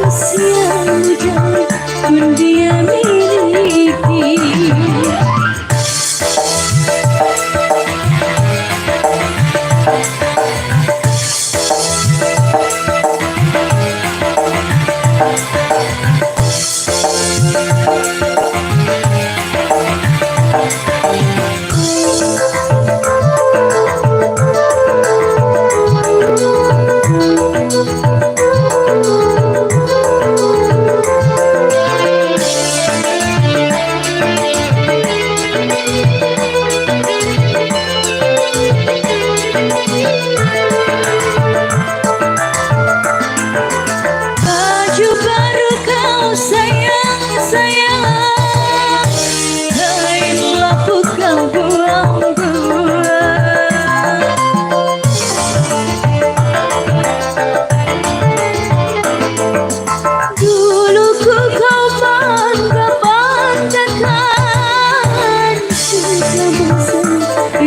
usia muda pun dia miliki.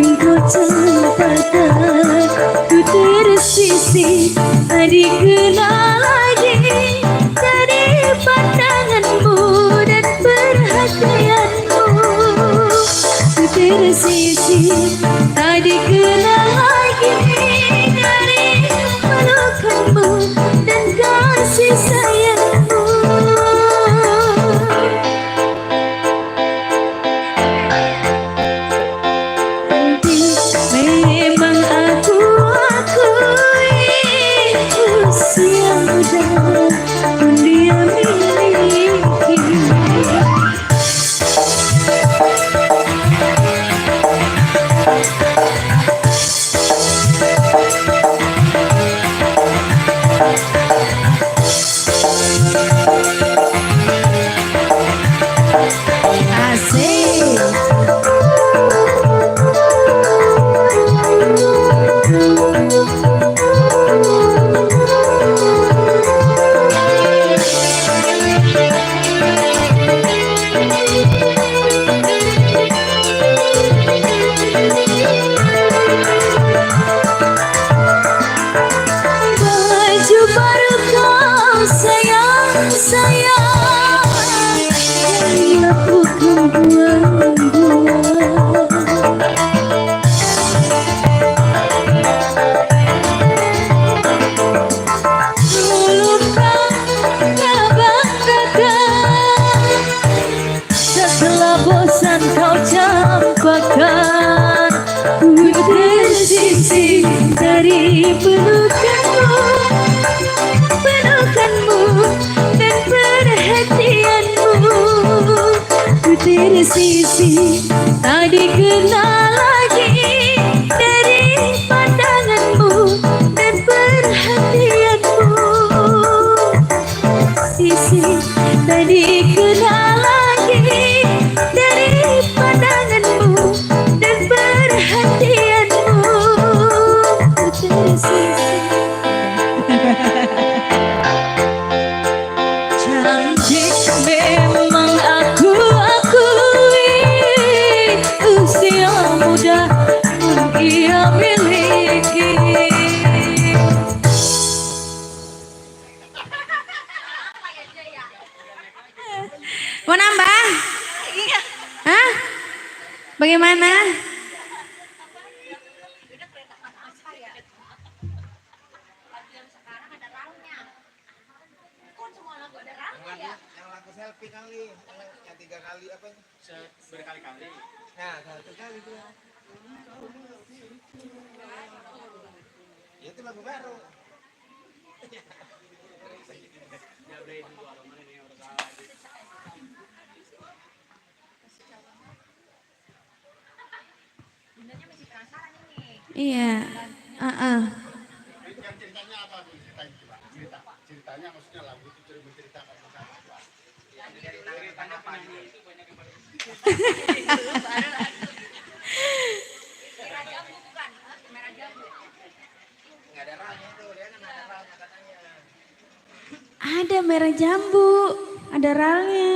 engkau campakkan ku tersisih, tak dikenal lagi dari pandanganmu dan perhatianmu. Ku tersisih, tak dikenal lagi dari pelukanmu dan kasih sayangmu. Memang aku akui usia muda pun dia miliki. Asik. Baju baru kau sayang, sayang, janganlah bukan buang-buang. Dulu kau banggakan, setelah bosan kau campakkan. Ku tersisih dari pelukanmu, pelukanmu dan perhatianmu. Ku tersisih, tak dikenal lagi dari pandanganmu dan perhatianmu. Sisi, tak dikenal lagi dari pandanganmu dan perhatianmu. Ku tersisih. Cantik memang aku akui, usia muda pun ia miliki. Mau nambah? Hah? Bagaimana? Yang lagu selfie kali, yang 3 kali apa? Berkali-kali. Nah, 1 kali itu. Ya itu lagu baru. Iya. Ceritanya apa Bu? Ceritanya maksudnya lagu itu menceritakan masalah apa? Ceritanya apa? Merah jambu bukan? Merah jambu. Nggak ada ralnya itu, dia kan ada ralnya katanya. Ada merah jambu, ada ralnya.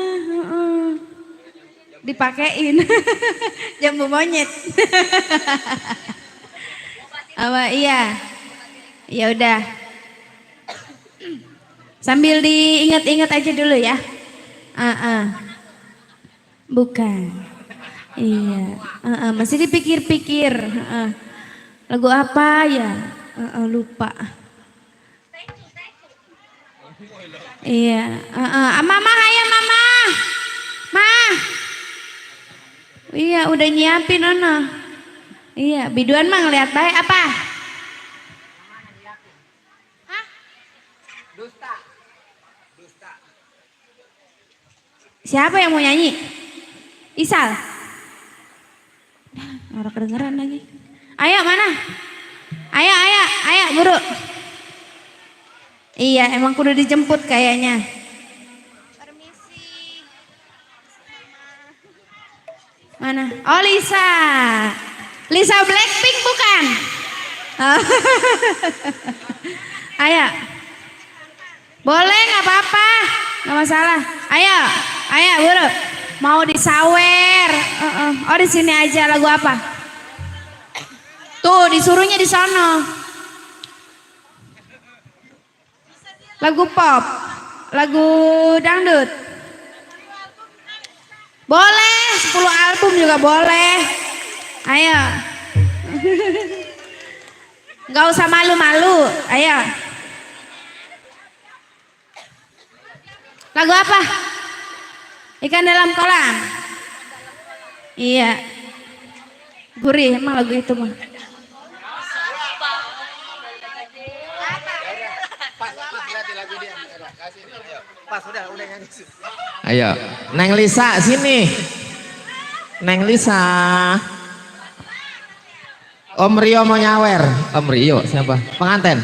Dipakein jambu monyet. Apa iya? Ya udah. Sambil diingat-ingat aja dulu ya. Bukan. Iya. Masih dipikir-pikir. Lagu apa ya? Lupa. Iya. Mama, ayo mama. Ma. Iya, udah nyiapin Ono. Iya, biduan mah ngeliat baik apa? Hah? Dusta. Siapa yang mau nyanyi? Isal. Orang kedengeran lagi. Ayo mana? Ayo, buru. Iya, emang kudu dijemput kayaknya. Permisi. Mana? Oh, Lisa. Lisa Blackpink bukan? Ayo. Boleh, nggak apa-apa, nggak masalah. Ayo, buru. Mau disawer? Oh di sini aja. Lagu apa? Tuh disuruhnya di sana. Lagu pop, lagu dangdut. Boleh, 10 album juga boleh. Ayo. Gak usah malu-malu, ayo. Lagu apa? Ikan dalam kolam. Iya. Gurih emang lagu itu mah. Ayo, Neng Lisa sini. Neng Lisa. Om Rio mau nyawer. Om Rio siapa? Pengantin.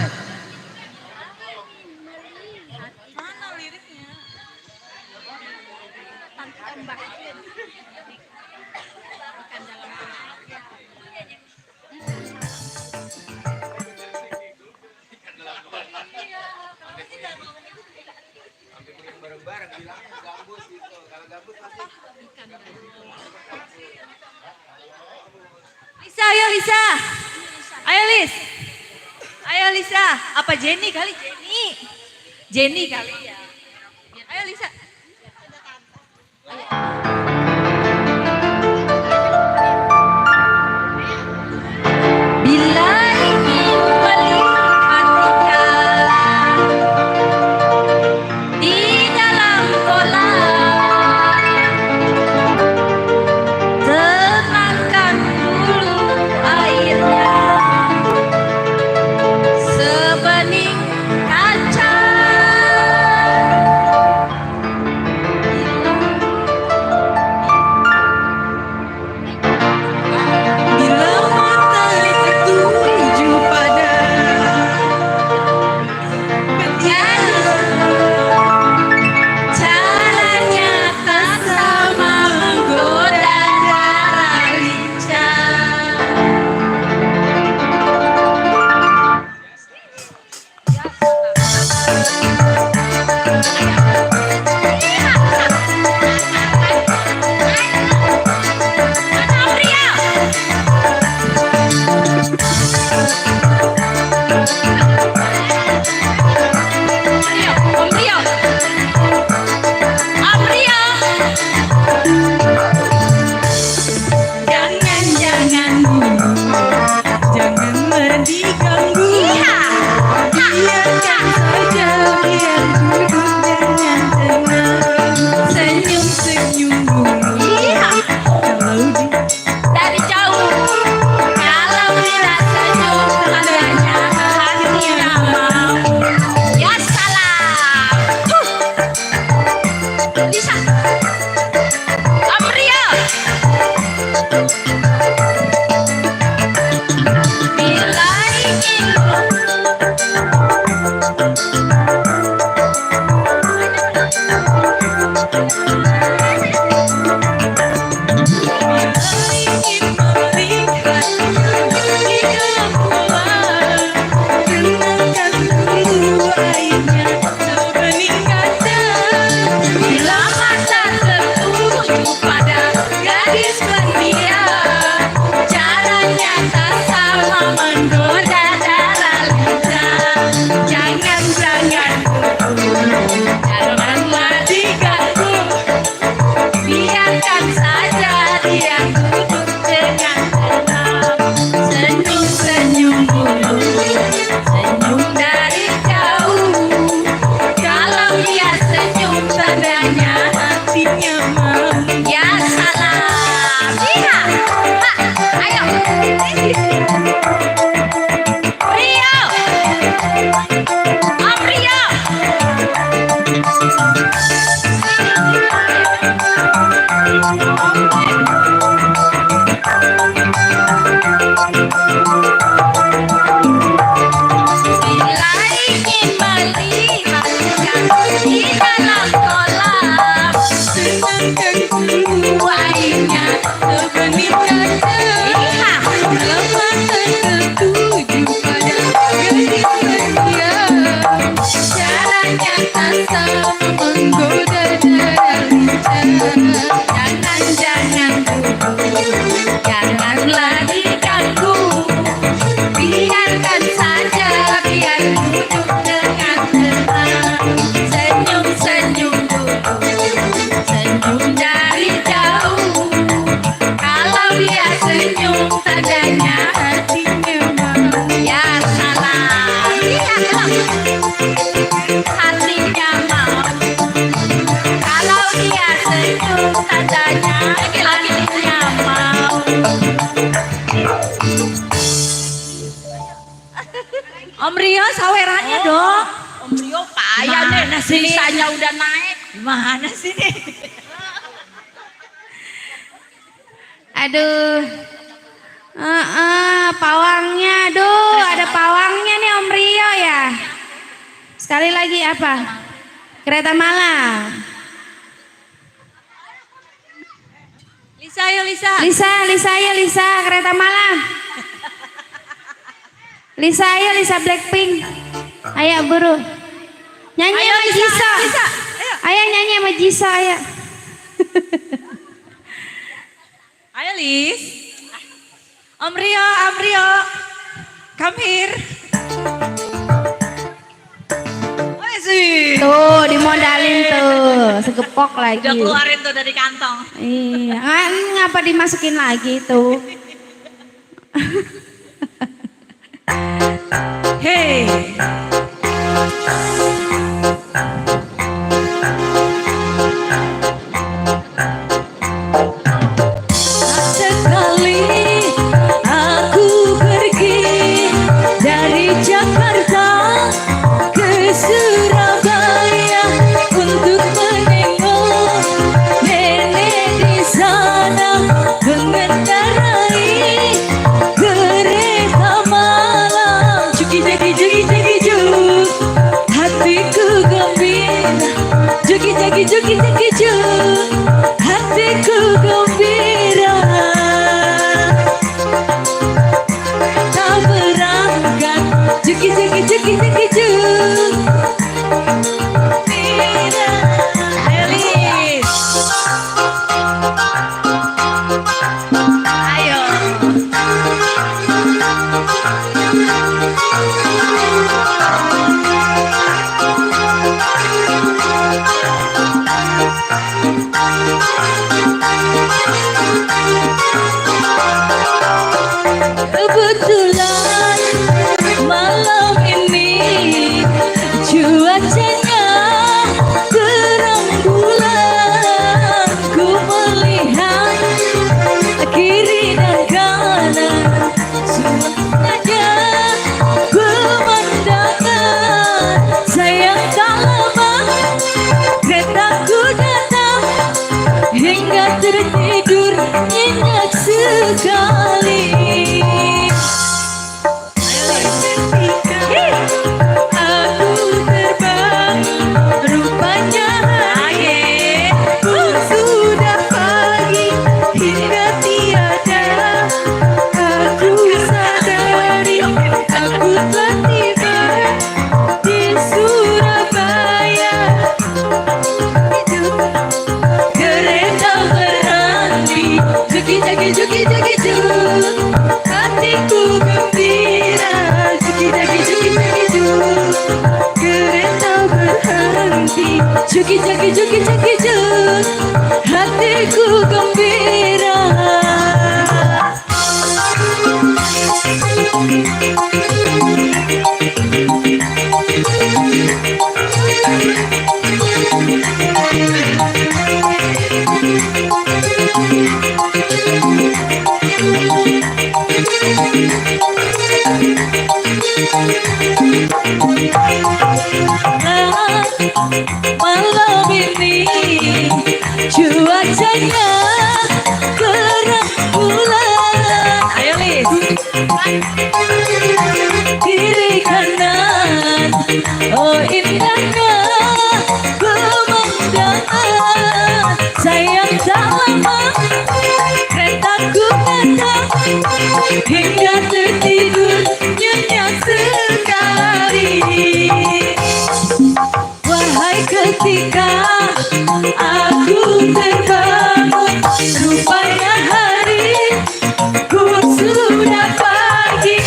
Lisa, ayo Lisa. Ayo Lis. Ayo Lisa. Apa Jenny kali? Jenny. Jenny kali ya. Ayo Lisa. Bila ingin melihat ikan di dalam kolam, tenangkan dulu airnya, sebening kaca Om Rio sawerannya dong. Om Rio payah nih, Mana sih? sisanya udah naik. Gimana sih nih? Aduh. Pawangnya, aduh, ada pawangnya nih Om Rio ya. Sekali lagi apa? Kereta malam. Lisa, ayo Lisa. Lisa, kereta malam. Lisa, ayo Lisa Blackpink. Ayo buru. Nyanyi Ayo, sama Lisa, Jisoo. Lisa, Ayo nyanyi sama Jisoo, ayo. Ayo Lis. Om Rio, come here. Oh sih. Tuh, dimodalin tuh. Segepok lagi. Udah keluarin tuh dari kantong. Iya, ngapa dimasukin lagi tuh? Hey. Sekali aku pergi dari Jakarta ke Surabaya untuk menengok nenek di sana, mengendarai kereta malam. Juki jagi juk, hatiku gembira. Juki jagi juk, hatiku gembira. Tak berangkat, juki juk. Tidak, Elis. Ayo. Kebetulan malam ini cuacanya terang bulan. Ku melihat kiri dan kanan, semuanya pemandangan. Sayang tak lama keretaku datang, hingga tertidur nyenyak sekali. Aku terbang, rupanya hari pun sudah pagi, hingga tiada aku sadari aku telah tiba di Surabaya. Kereta berhenti, juki juk, hatiku gembira. Juki juk, kereta berhenti. Juki juk, hatiku gembira. Malam ini cuacanya terang bulan. Ayo Lis. Kiri kanan, oh indahnya pemandangan. Sayang tak lama keretaku datang, hingga tertidur nyenyak sekali. Wahai ketika aku terbangun, rupanya hari pun sudah pagi.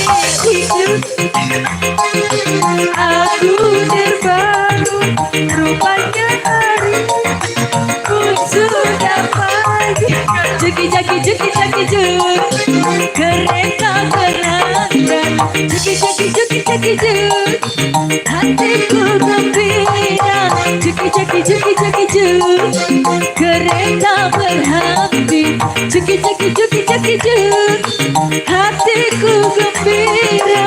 Aku terbangun, rupanya hari pun sudah pagi. Juki juk, kereta berangkat. Juki juk, hatiku gembira. Juki juk, kereta berhenti. Juki juk, hatiku gembira.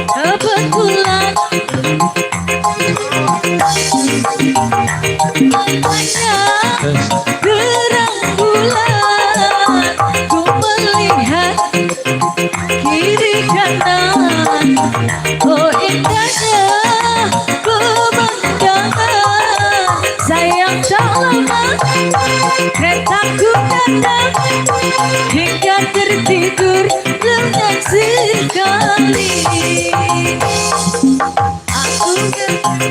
Kebetulan terang bulan, ku melihat kiri kanan, oh indahnya pemandangan. Sayang tak lama keretaku datang, hingga tertidur lengan sekali. Aku takut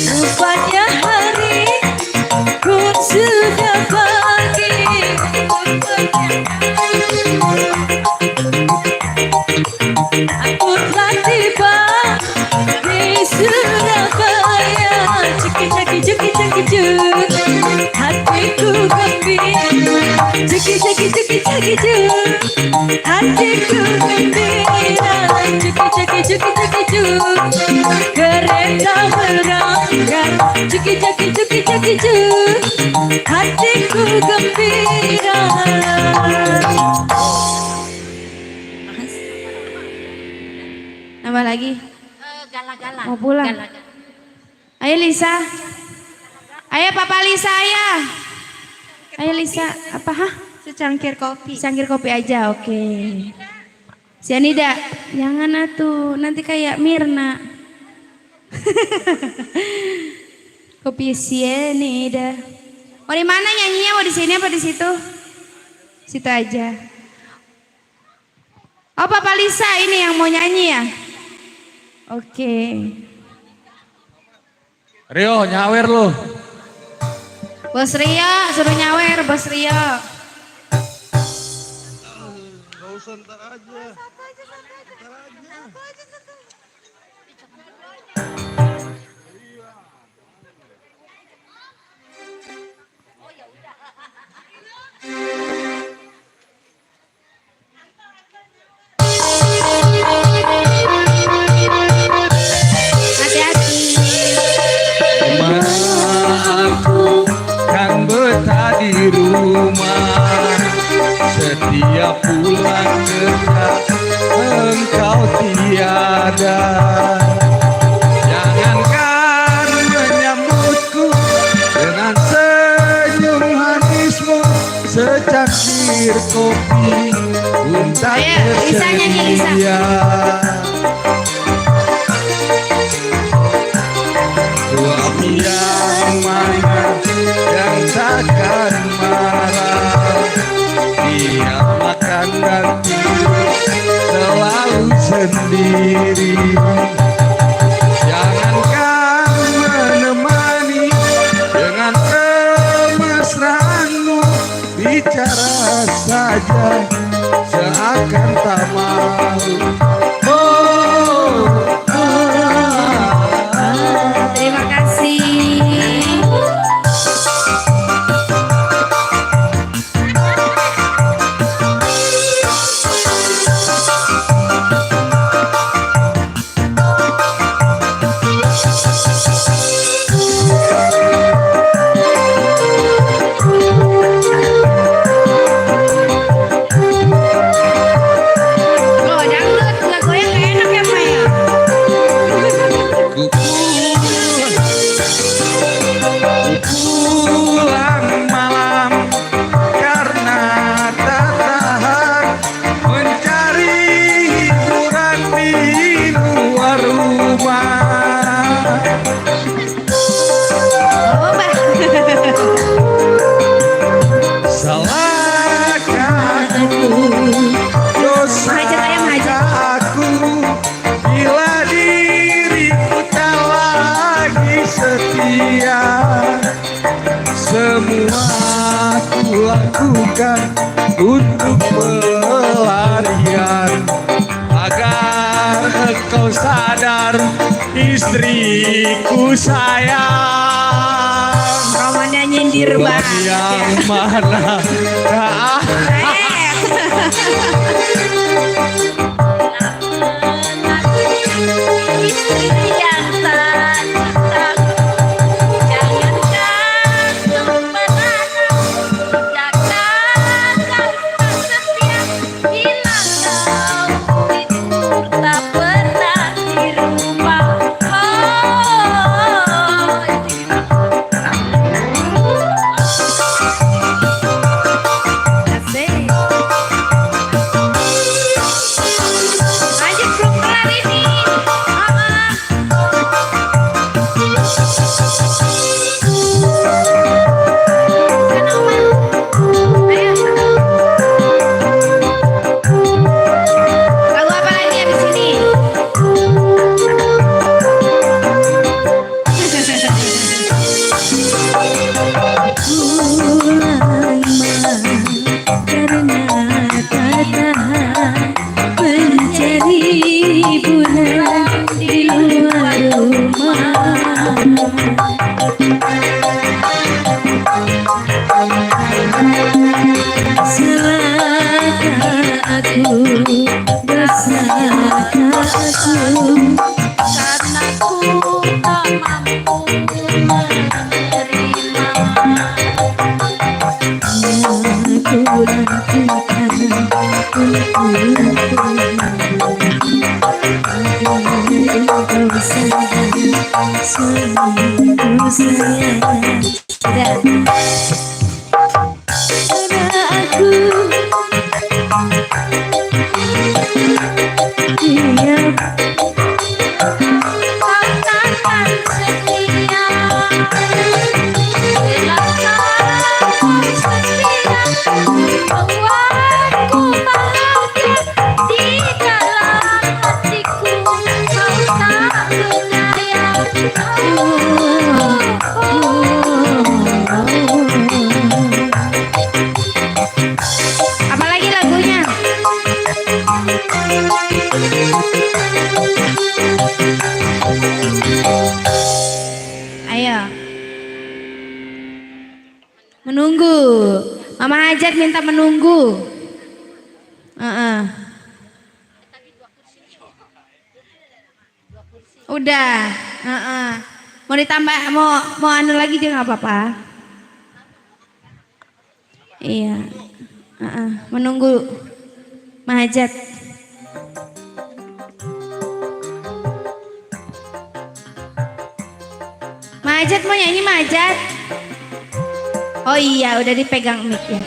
rupanya hari pun sudah pagi. Aku telah tiba di Surabaya. Ceki ceki ceki cek, hatiku gembira. Ceki ceki ceki ceki cek, hatiku gembira. Ceki ceki ceki ceki cek, kereta berangkat. Ceki ceki ceki ceki cek, hatiku gembira. Nambah lagi. Gala-gala. Mau pulang. Gala-gala. Ayo Lisa. Ayo Papa Lisa ya. Ayo Lisa. Apa hah? Secangkir kopi. Cangkir kopi aja, oke. Sianida, jangan atuh, nanti kayak Mirna. Kopi Sianida. Mau di mana nyanyinya? Mau di sini apa di situ? Situ aja. Oh Papa Lisa ini yang mau nyanyi ya? Oke. Rio nyawer lu. Bos Rio, suruh nyawer Bos Rio. Hati-hati. Aku kan betah di rumah, setiap pulang kerja engkau tiada. Jangankan menyambutku dengan senyum manismu, secangkir kopi pun tak Ayo, Lisa nyanyi, Lisa. tersedia. Suami yang mana yang takkan marah, dia makan dan tidur selalu sendiri. Jangankan menemani dengan kemesraanmu, bicara saja seakan tak malu. Terima kasih. Oh, dangdut nggak goyang nggak enak ya Pak ya? Pulang malam karena tak tahan mencari hiburan di luar rumah. Oh, Pak. Salahkah aku, Hajar ayam, hajar. aku bila diriku tak lagi setia. Semua ku lakukan untuk pelarian, agar engkau sadar istriku sayang. Romannya nyindir Buat banget ya. yang mana Istri dia sungguh sayang. Sudah. Pada aku diam Katakan setia, belakang setia, membuatku bahagia di dalam hatiku. Kau tak berdaya. Apalagi lagunya? Ayo. Menunggu. Mama Hajat minta menunggu. Udah. Mau ditambah, mau anu lagi juga nggak apa-apa. Iya. Menunggu Mahajat. Mahajat mau nyanyi Mahajat. Oh iya, udah dipegang mic ya.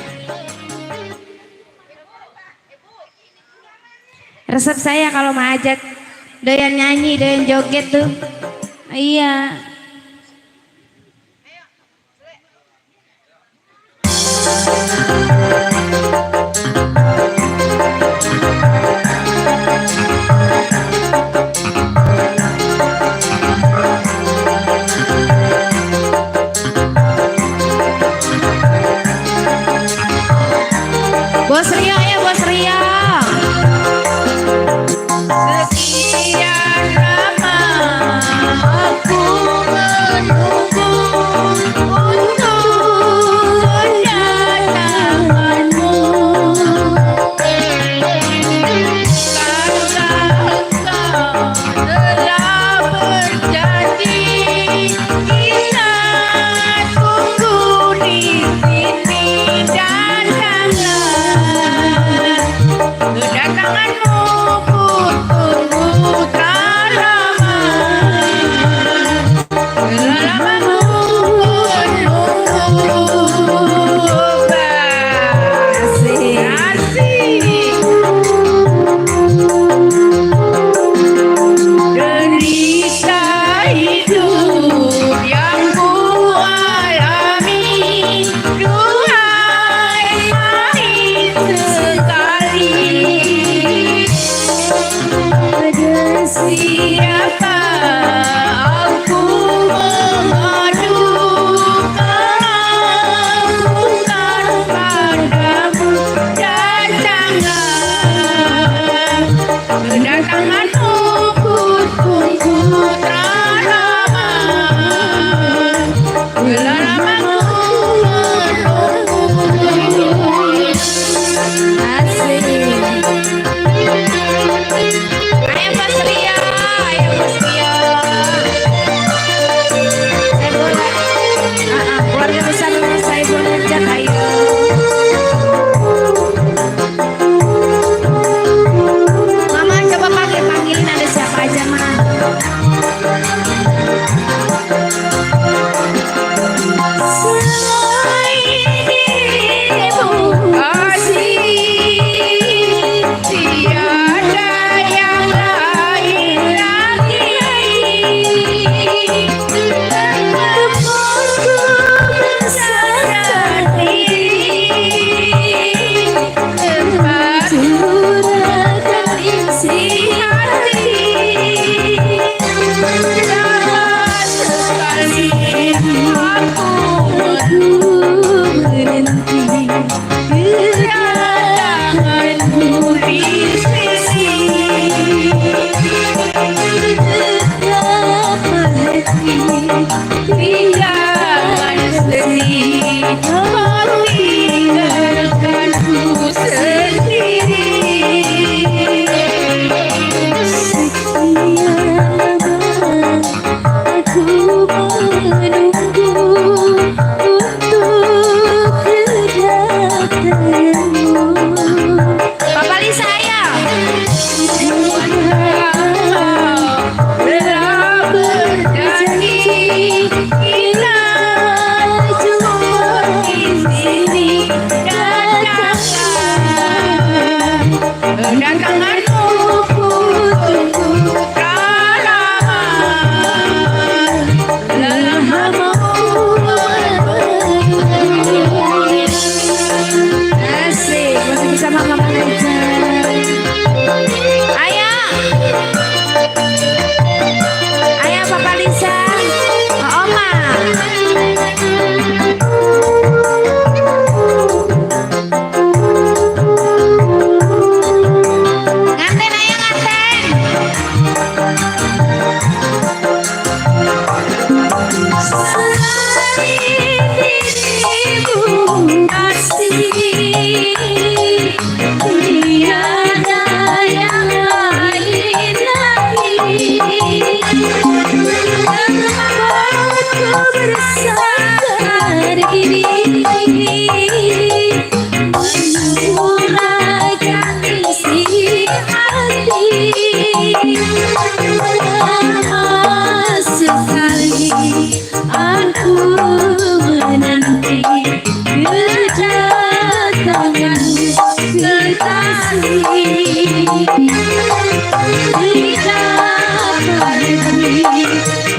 Resep saya kalau Mahajat doyan nyanyi, doyan joget tuh. Iya. Bos Rio ya, Bos Rio. Sekian lama aku menunggu untuk kedatanganmu. Karena engkau telah berjanji, kita tunggu di sini dan jangan kedatanganmu ku tunggu tak lama. Selama menunggu derita hidup yang ku alami, duhai pahit sekali. Pada Siapa aku mengadu keangkuhan padamu, dan jangan kedatanganmu ku tunggu tak lama. Selama ku menunggu. asik. Ayo Mas Ria, ayo Mas Ria. Saya boleh. Keluarga besar saya boleh ajak, ayo. Mama coba panggilin ada siapa aja, Ma. Tiada yang lain lagi. Tempatku bersandar diri, tempat curahkan isi hati. Jangan sekali aku berhenti kedatanganmu di sisi. Tinggalkan sedih, kau tinggalkanku sendiri. Sekian lama aku menunggu untuk kedatanganmu. Papa Lisa ya. Belah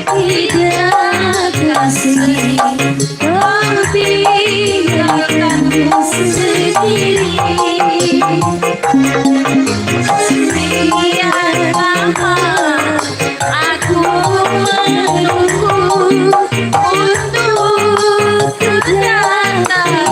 tidak kasih kau tinggalkanku sendiri. Sekian lama aku menunggu untuk kedatanganmu.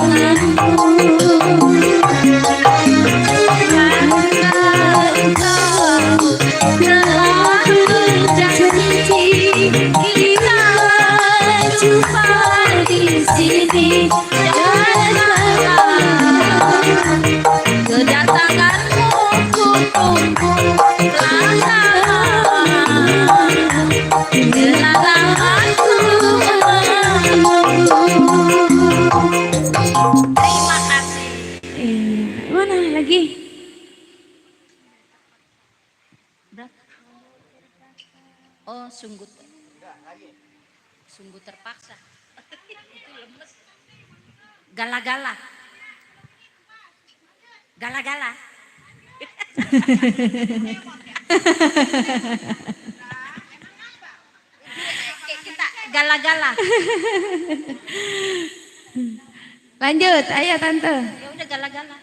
Kedatanganmu ku tunggu lama, telah aku terima kasih. Mana lagi? Oh, sungguh terpaksa. Itu lemes. Gala-gala. Gala-gala. Kita gala-gala. Lanjut, ayo tante. Ya udah gala-gala.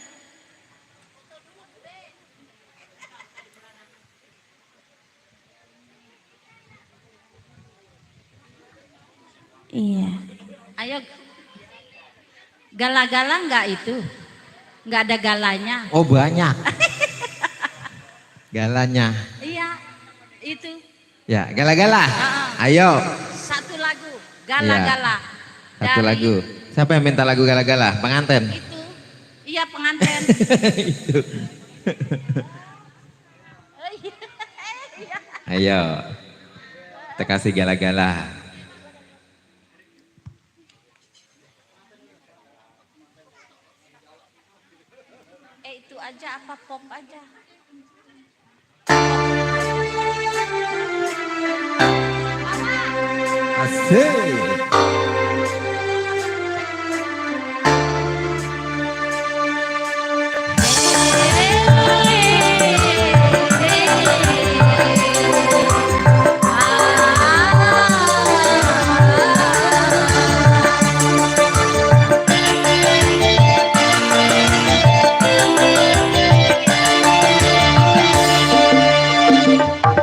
Iya. Ayo. Gala-gala enggak itu? Enggak ada galanya. Oh banyak. Galanya. Iya, itu. Ya, gala-gala. Ayo. Satu lagu, gala-gala. Satu Dari lagu. Siapa yang minta lagu gala-gala? Pengantin. Itu. Iya, pengantin. Itu. Ayo. Kita kasih gala-gala. Itu aja apa pop aja? Asik.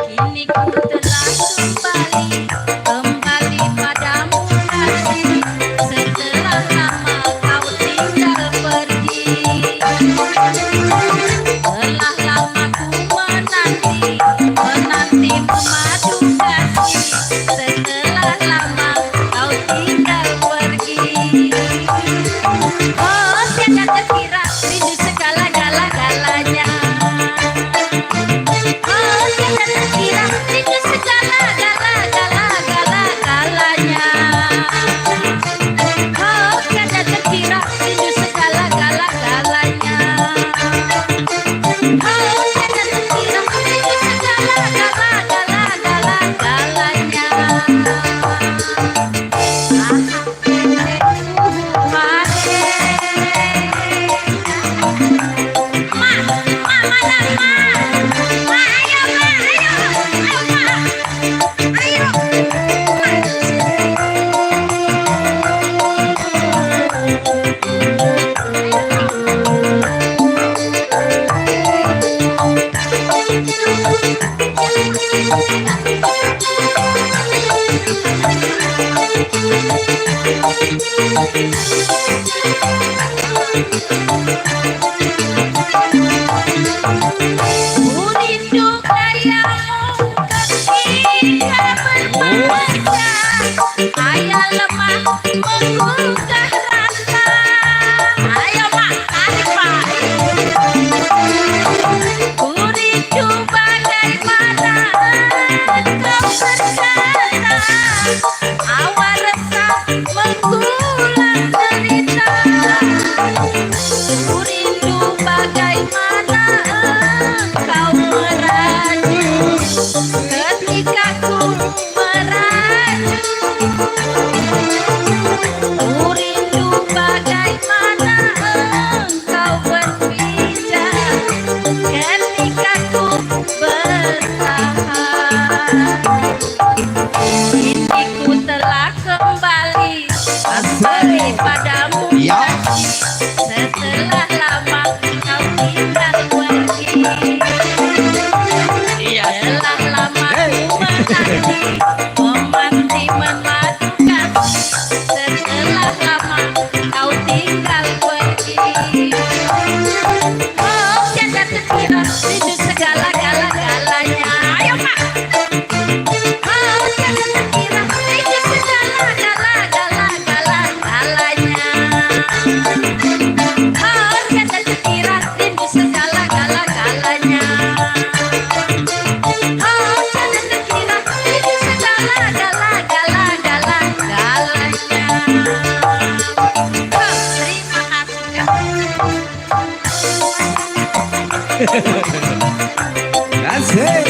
Kini ku telah kembali padamu kasih, setelah lama kau tinggal pergi. Telah lama ku menanti memadu kasih, setelah lama kau tinggal pergi. Oh, tiada terkira rindu segala-galanya. Oh, tiada terkira rindu segala-galanya. Oh, tiada terkira rindu segala-galanya. Oh, tiada terkira rindu Rindu kayamu ketika bermanja, ayah lemah menggugah rasa. Ayo mak, tarik pak. Rindu bagaimana kau berkata, awal resah menggulang derita. Rindu bagaimana kau merajuk ketika ku merajuk. Rindu bagaimana kau berpijak ketika ku bertahan. Asik.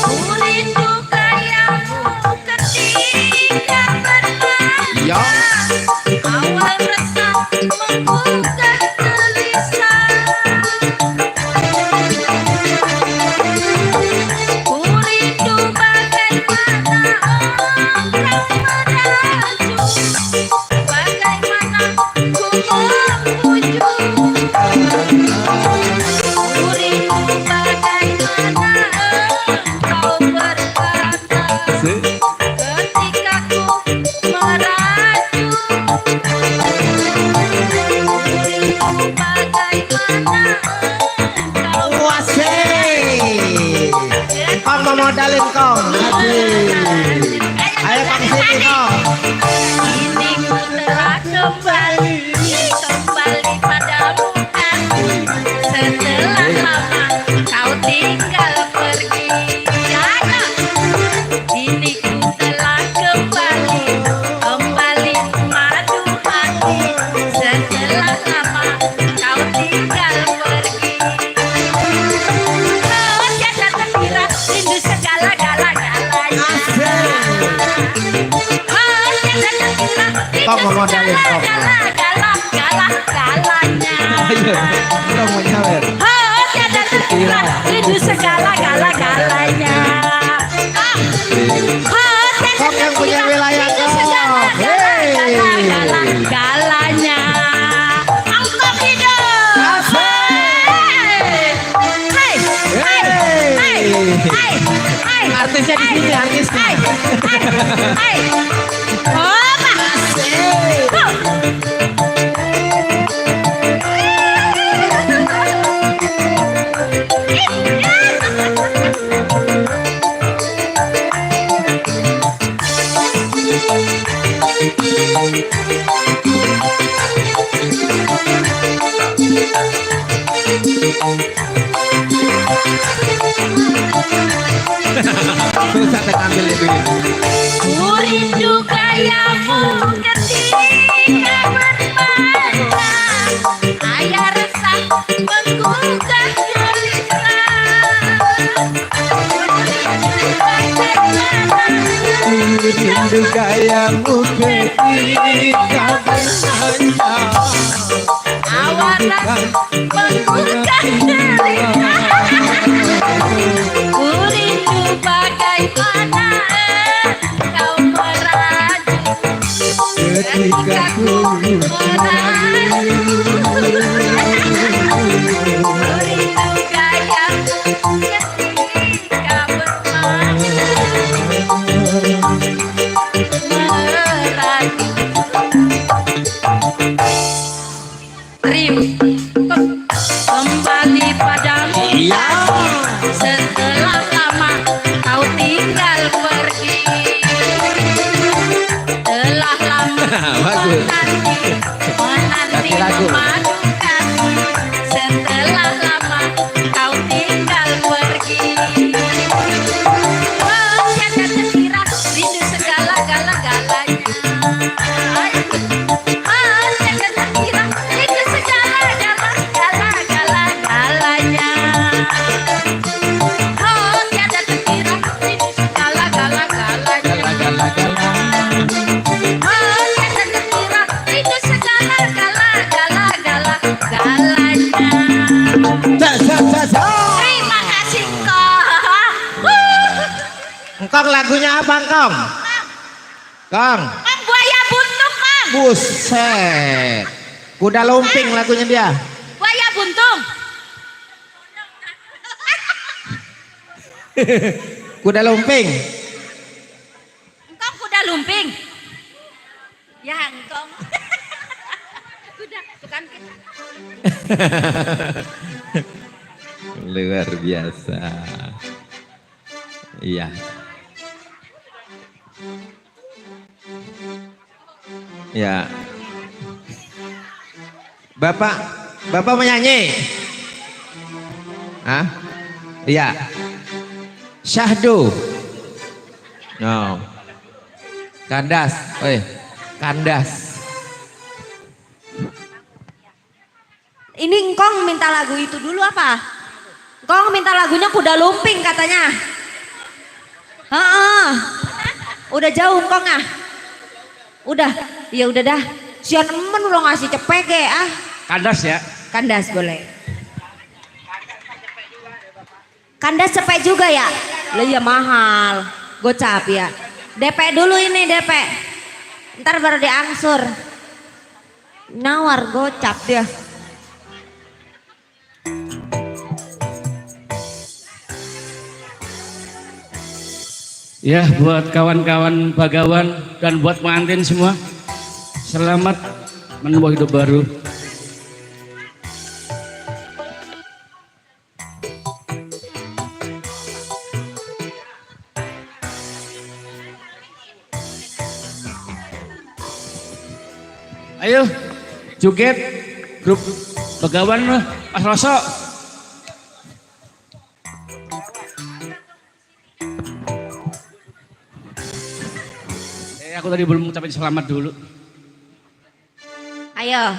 Kurindu kayamu ketika bermain. Ya. Awal resah menggugah gelisah. Kurindu bagaimana orang merajuk, bagaimana ku membujuk. Kurindu bagaimana engkau berkata ketika ku merajuk. Kurindu bagaimana engkau Kong mau modalin kong. Ayo kong sini kong. Kini ku telah kembali padamu kan. Setelah lama kau tinggal pergi. Kini ku telah kembali madu hati. Setelah lama kau tinggal pergi. Oh, tiada terkira rindu segala-gala-galanya. Oh, tiada terkira Kong mau rindu modalin kong. segala-gala-galanya. Ayo, kita mau nyawer. Oh, tiada terkira rindu segala-gala-galanya. Oh, tiada Kong yang punya terkira wilayah rindu kong. segala-gala-galanya. Angkop hidup. Hey, hey, hey, hey, hey. Artisnya di sini, artisnya. Hey, hey, hey. Oh, Pak. Susah ambil itu. Kurindu kayamu ketika bermain. Ayah resah menggugah gelisah. Rindu kayamu ketika bersanjang. Awal resah menggugah gelisah. Kurindu bagaimana engkau merajuk ketika ku merajuk. Kurindu gayamu ketika bermain. Merajuk. Rindu kembali padamu. Setelah lama kau tinggal pergi. Telah lama menanti memadukan. Setelah lama kau tinggal pergi. Oh, tiada terkira rindu segala-gala-galanya. Oh, tiada terkira rindu segala-gala-galanya. Oh, tiada terkira rindu segala-gala-galanya. Oh, tiada terkira rindu segala-gala-galanya. Terima kasih kong. Kong lagunya apa kong? Kong. Kong buaya buntung kong. Buset. Kuda lumping lagunya dia. Buaya buntung. Kuda lumping. Engkong kuda lumping. Ya engkong. Kuda bukan kita. Luar biasa. Iya. Ya. Bapak menyanyi. Hah? Iya. Syahdu. No. Kandas. Kandas. Ini Engkong minta lagu itu dulu apa? Engkong minta lagunya Kuda Lumping katanya. Udah jauh Engkong ah. Udah, ya udah dah. Sian emen udah ngasih cepege ah. Kandas ya. Kandas boleh. Kandas cepet juga ya? Lah ya mahal. Gocap ya. DP dulu ini DP. Ntar baru diangsur. Nawar gocap dia. Ya, buat kawan-kawan Bagawan dan buat pengantin semua, selamat menempuh hidup baru. Ayo, joget grup Bagawan mah, Pas Roso. Aku tadi belum ngucapin selamat dulu. Ayo.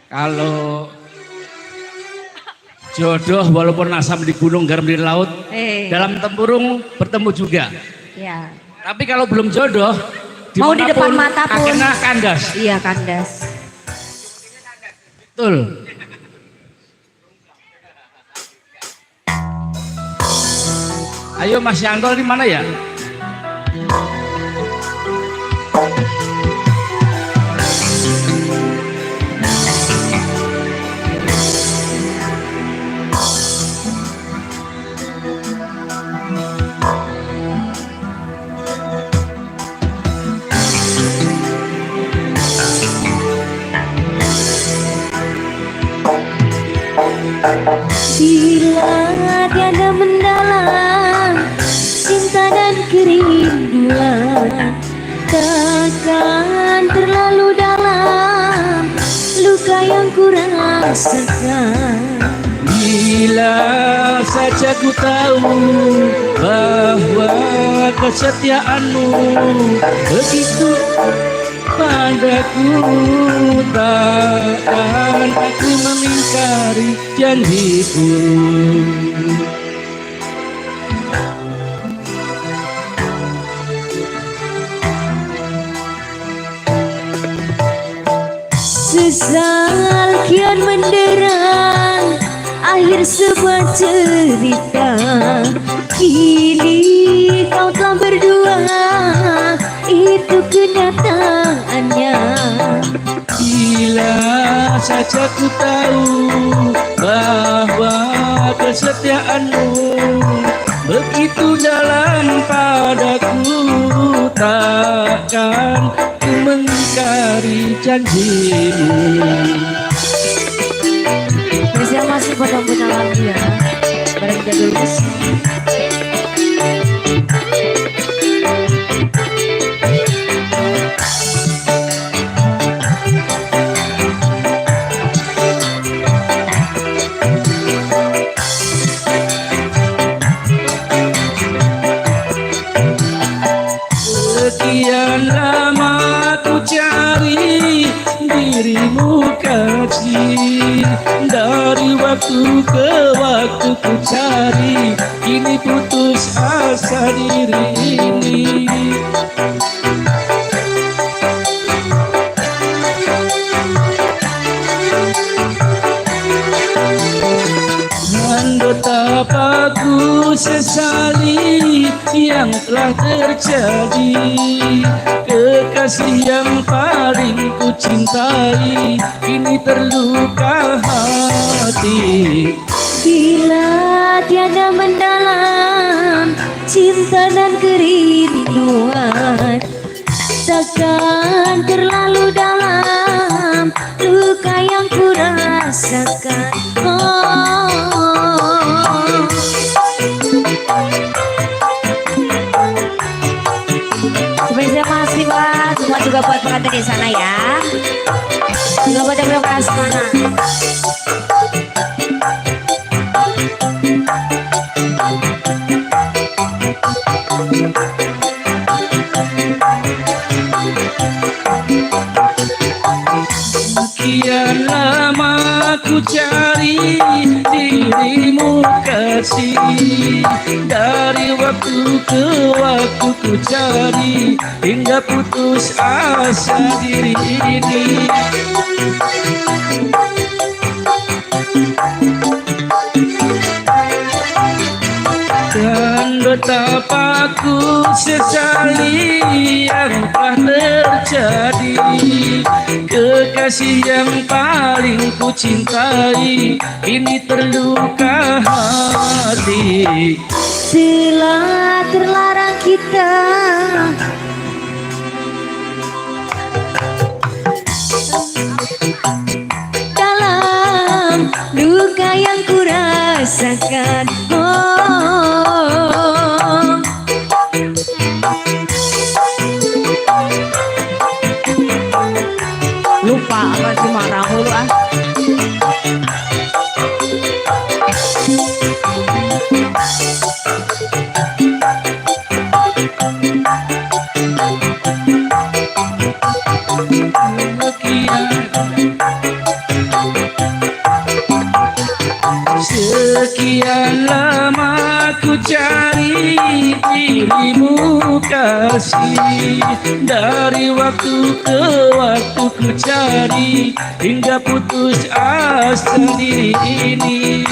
Kalau jodoh walaupun asam di gunung garam di laut, dalam tempurung bertemu juga. Ya. Tapi kalau belum jodoh, mau di depan mata pun. Akhirnya kandas. Iya kandas. Betul. Ayo Mas Yanto di mana ya? Bila tiada mendalam cinta dan kerinduan, takkan terlalu dalam luka yang ku rasakan. Bila saja ku tahu bahwa kesetiaanmu begitu padaku, takkan aku mengingkari janjiku. Sesal kian menderang akhir sebuah cerita. Kini kau telah berdua, itu kenyataannya. Bila saja ku tahu bahwa kesetiaanmu begitu dalam padaku, takkan ku mengingkari janjimu. Spesial masih pada punya lagu ya. Bareng Jadul Musik. Sekian lama ku cari dirimu kasih, dari waktu ke waktu ku cari, kini putus asa diri ini. Dan betapa ku sesali yang telah terjadi, kekasih yang paling ku cintai kini terluka hati. Bila tiada mendalam cinta dan kerinduan, takkan terlalu dalam luka yang ku rasakan. Spesial makasih buat semua juga buat pengantin di sana ya. Juga buat yang belum pernah sana. Sekian lama ku cari dirimu kasih, dari waktu ke waktu ku cari hingga putus asa diri ini. Dan betapa ku sesali yang telah terjadi, kekasih yang paling ku cintai ini terluka hati. Telah terlarang kita dalam luka yang ku rasakan. Lupa apa sih marah mulu ah. Sekian lama ku cari dirimu kasih, dari waktu ke waktu ku cari hingga putus asa diri ini.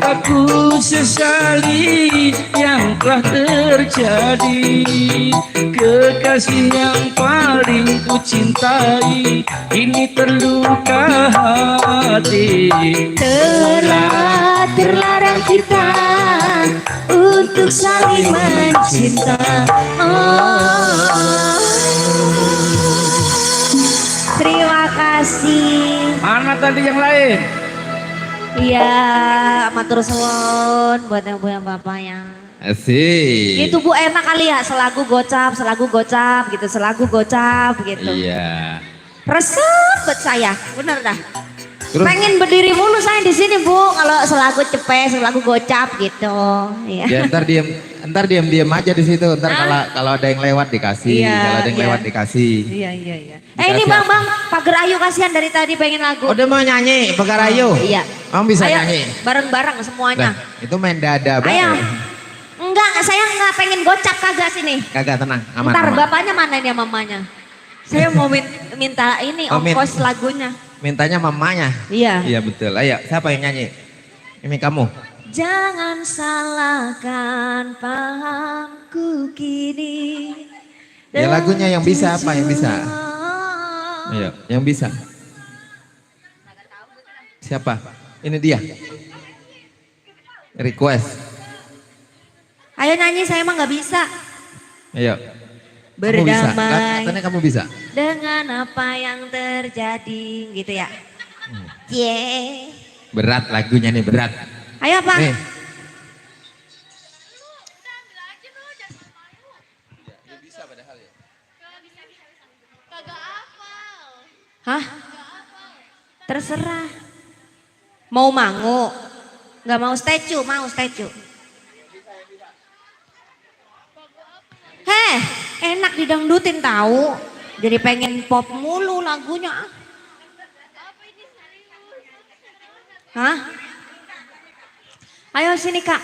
Aku sesali yang telah terjadi, kekasih yang paling ku cintai ini terluka hati. Telah terlarang kita untuk saling mencinta. Terima kasih. Mana tadi yang lain? Iya, matur suwun buat yang bapaknya. Asik. Itu Bu enak kali ya, selagu gocap gitu, selagu gocap gitu. Iya. Resep buat saya, bener dah. Terus? Pengen berdiri mulu saya di sini Bu, kalau selagu cepet, selagu gocap gitu. Iya. Ya ntar diam aja di situ. Ntar kalau ada yang lewat dikasih, Iya, kalau ada yang iya. lewat dikasih. Iya. Ini Bang, Pager Ayu kasihan dari tadi pengen lagu. Udah mau nyanyi, Pager Ayu. Iya. Kamu bisa Ayo, nyanyi. bareng-bareng semuanya. Nah, itu main dada Ayo. banget. Enggak, saya enggak pengen gocap kagak sini. Kagak, tenang, aman. Ntar aman. bapaknya mana dia mamanya? Saya mau minta ini Oh, ongkos lagunya. Mintanya mamanya. Iya. Iya betul. Ayo, siapa yang nyanyi? Ini kamu. Jangan salahkan pahamku kini. Ya lagunya yang bisa apa yang bisa? Ayo, yang bisa. Siapa? Ini dia. Request. Ayo nyanyi, saya emang nggak bisa. Ayo. Kamu bisa. Berdamai Katanya kamu bisa. dengan apa yang terjadi gitu ya. Yeah. Berat lagunya nih, berat. Ayo apa? Nih. Hah? Terserah. Mau mangu? Nggak mau statue, mau statue. Heh, enak didangdutin tahu. Jadi pengen pop mulu lagunya. Hah? Ayo sini Kak.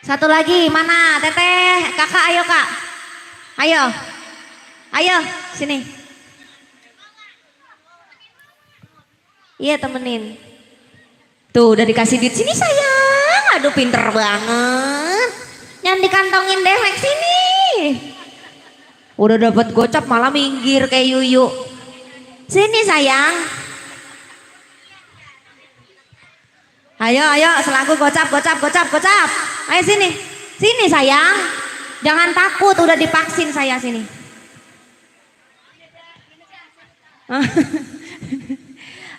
Satu lagi, mana Teteh? Kakak ayo Kak. Ayo. Ayo, sini. Iya temenin. Tuh udah dikasih duit sini sayang. Aduh pinter banget. Yang dikantongin dewek sini. Udah dapat gocap malah minggir kayak Yuyu. Sini sayang. Ayo, selaku gocap. Ayo sini. Sini sayang. Jangan takut, udah divaksin saya sini.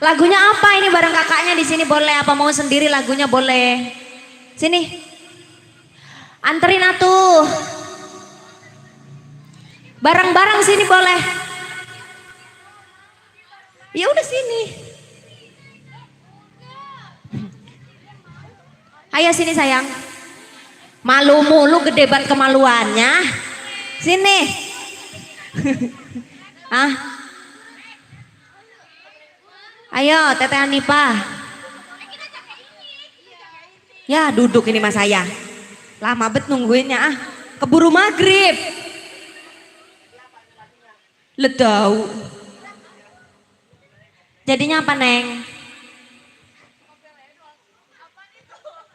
Lagunya apa ini bareng kakaknya di sini boleh, apa mau sendiri lagunya boleh. Sini. Anterin atuh. Bareng-bareng sini boleh. Ya udah sini. Ayo sini sayang. Malu mulu gede banget kemaluannya. Sini. Ayo Teteh Hanifah. Ya duduk ini mas saya. Lama bet nungguinnya Keburu maghrib. Ledau. Jadinya apa Neng?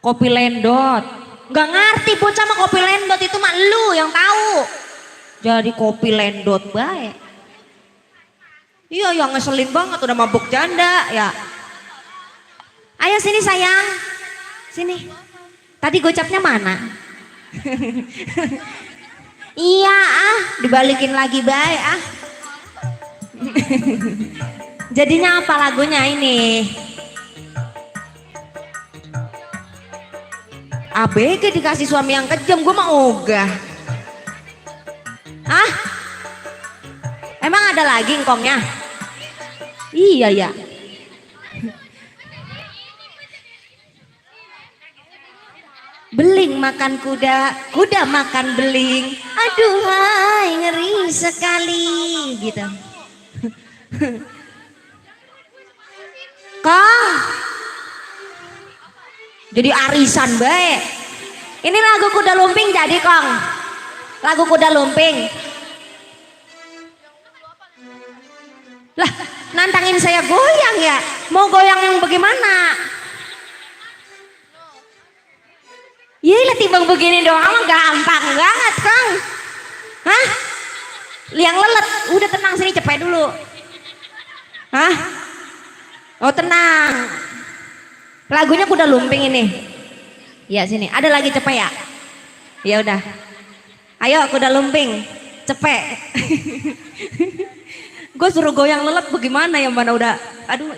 Kopi lendot. Nggak ngerti bocah mah kopi lendot itu mah lu yang tahu. Jadi kopi lendot baik. Iya yang ngeselin banget udah mabuk janda ya. Ayo sini sayang. Sini. Tadi gocapnya mana? Iya dibalikin lagi baik Jadinya apa lagunya ini? ABG dikasih suami yang kejam, gue mah ogah. Emang ada lagi ngkongnya? Iya ya. Beling makan kuda, kuda makan beling. Aduh hai ngeri sekali gitu. Kong. Jadi arisan baik. Ini lagu kuda lumping jadi Kong. Lagu kuda lumping. Lah nantangin saya goyang ya. Mau goyang yang bagaimana? Iya timbang begini doang gampang banget Kong. Hah? Liang lelet. Udah tenang sini cepet dulu. Hah? Oh tenang. Lagunya kuda lumping ini. Ya sini. Ada lagi cepet ya? Ya udah. Ayo kuda lumping. Cepet. Gue suruh goyang lelet bagaimana ya mana udah. Aduh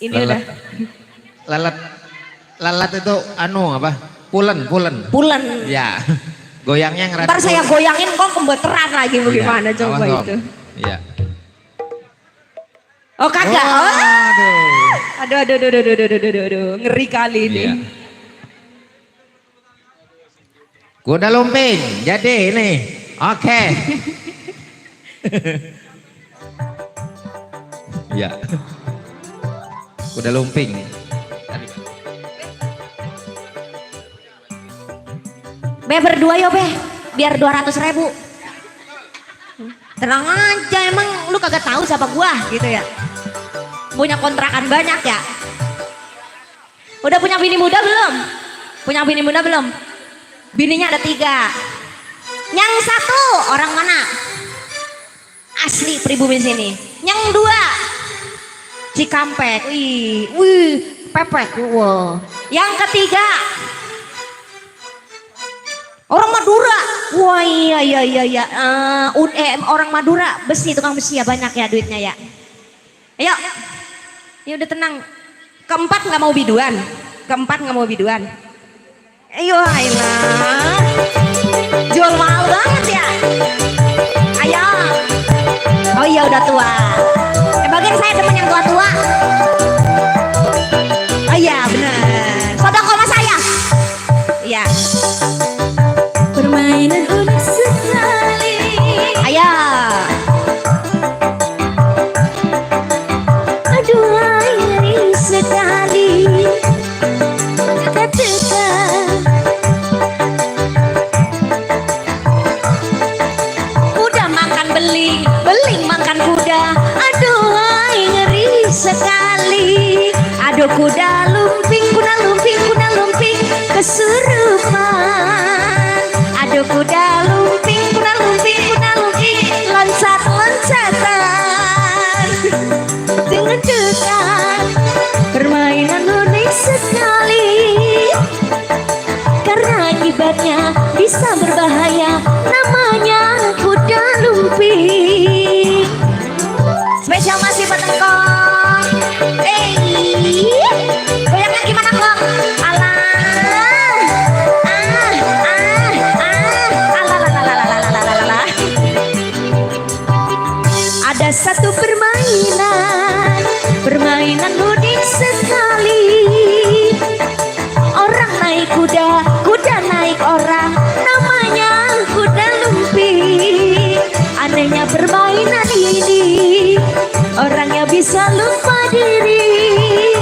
ini lelet. udah. Lelet itu apa? Pulen. Ya. Goyangnya ngerasa. Ntar saya goyangin kok kembeteran lagi bagaimana ya, coba itu. Iya. Oh kagak. Aduh. Ngeri kali ini. Iya. Kuda lumping. Jadi ini. Oke. Ya. Kuda lumping. Be berdua yo be, biar 200.000. Tenang aja, emang lu kagak tahu siapa gua gitu ya. Punya kontrakan banyak ya. Udah punya bini muda belum? Punya bini muda belum? Bininya ada 3. Yang 1 orang mana? Asli pribumi sini. Yang 2 Cikampek. Wih, pepek. Wow. Yang ketiga orang Madura. Wah iya. Orang Madura besi, tukang besi ya banyak ya duitnya ya. Ayo. Ya udah tenang. Keempat nggak mau biduan. Ayo ayolah. Jual mahal banget ya. Ayo. Oh iya udah tua. Bagian saya temen yang tua-tua. Oh iya bener. Sodok sama saya. Iya. Permainan unik sekali. Ayo. Aduh ngeri sekali. Teka-teka. Kuda makan beling, beling makan kuda. Aduh ngeri sekali. Aduh kuda lumping kesurupan. Aduh kuda lumping loncatan dengan dekat. Permainan unik sekali. satu permainan, permainan unik sekali. Orang naik kuda, kuda naik orang, namanya kuda lumping. Anehnya permainan ini, orangnya bisa lupa diri.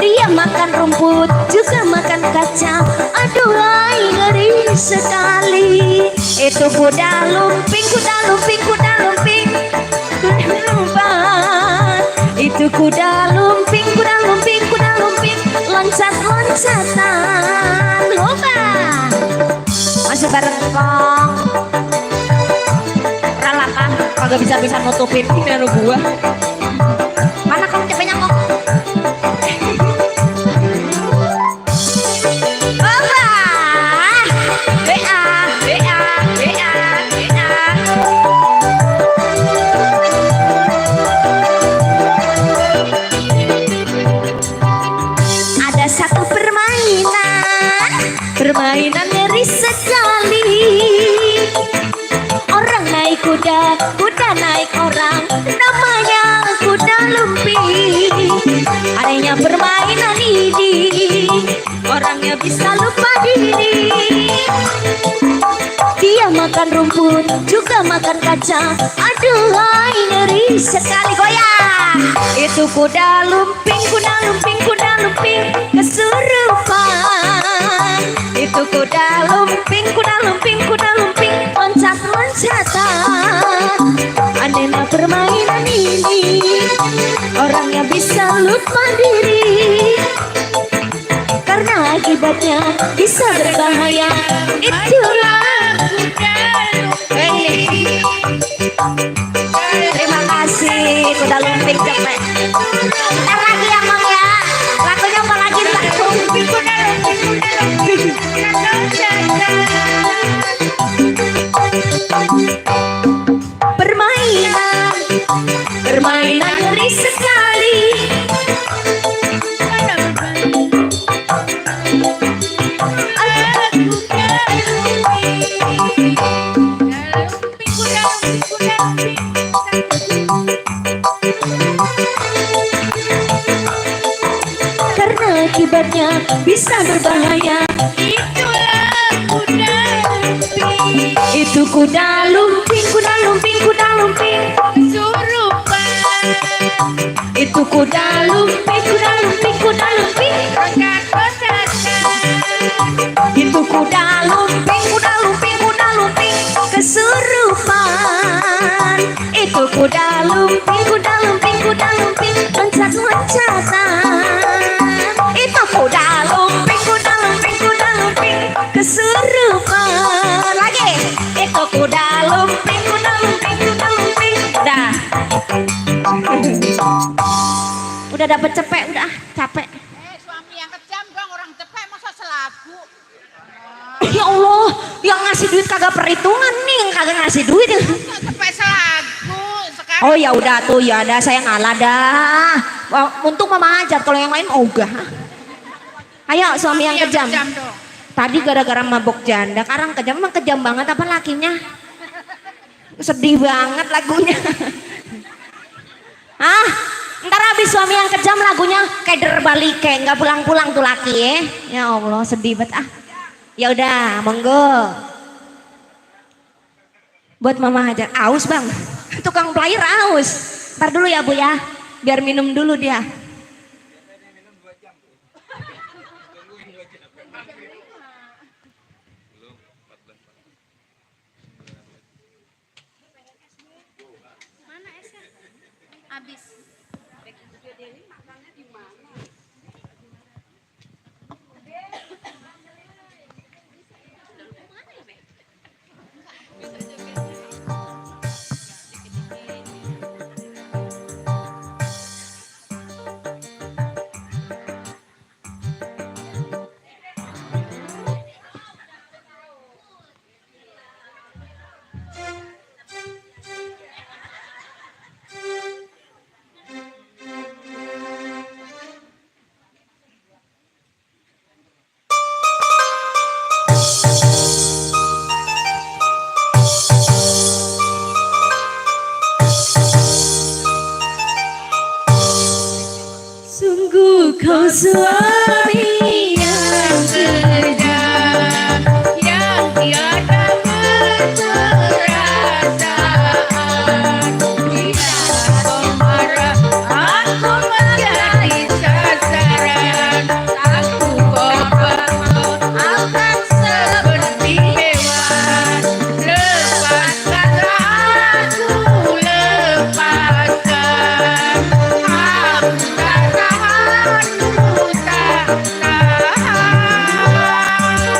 Dia makan rumput, juga makan kacang. Aduhai ngeri sekali. Itu kuda lumping, kuda lumping, kuda lumping, kuda lumping. Itu kuda lumping, kuda lumping, kuda lumping, loncat-loncatan. Lomba masih bareng kong. Ralakan, kagak bisa nutupin ini gua. Mana kamu capeknya kok? Permainan ngeri sekali. Orang naik kuda, kuda naik orang, namanya kuda lumping. Anehnya permainan ini, orangnya bisa lupa diri. Dia makan rumput, juga makan kacang. Aduhai ngeri sekali. Goyang. Itu kuda lumping, kuda lumping, kuda lumping, kesurupan. Itu kuda lumping, kuda lumping, kuda lumping, loncat-loncatan. Anehnya permainan ini, orangnya bisa lupa diri. Karena akibatnya bisa berbahaya. Itulah kuda lumping. Terima kasih kuda lumping cepet. Ntar lagi ya Mang ya. Lagunya apa lagi Mbak? Lumping, kuda lumping, kuda lumping, permainan, permainan ngeri sekali. Karena akibatnya bisa berbahaya. Itulah kuda lumping. Itu kuda lumping, kuda lumping, kuda lumping, kesurupan. Itu kuda lumping, kuda lumping, kuda lumping, itu kuda lumping, kuda lumping, kuda lumping, kesurupan. Itu kuda lumping, kuda lumping, kuda lumping, loncat-loncatan. Itu kuda lumping, kuda lumping, kuda lumping, kesurupan. Lagi. Itu kuda lumping, kuda lumping, kuda lumping. Udah dapet cepek, udah capek. Suami yang kejam dong, orang cepet masa selagu. Ya Allah, yang ngasih duit kagak perhitungan nih, yang kagak ngasih duit. Cepet selagu. Sekarang Oh ya udah tuh ya, ada saya ngalah dah. Untung mama ajar, kalau yang lain ogah. Ayo suami yang kejam. dong. Tadi gara-gara mabok janda, sekarang kejam. Emang kejam banget apa lakinya? Sedih banget lagunya. Ntar habis suami yang kejam lagunya keder balik kayak nggak pulang-pulang tuh laki ya. Ya Allah sedih banget Ya udah, monggo. Buat mama hajar, aus bang. Tukang player aus. Ntar dulu ya Bu ya, biar minum dulu dia. suami yang kejam, yang tiada perasaan. Bila kau marah, aku menjadi sasaran. Aku korban, akan seperti hewan. Lepaskanlah aku, lepaskan. Aku tak tahan, ku tak tahan.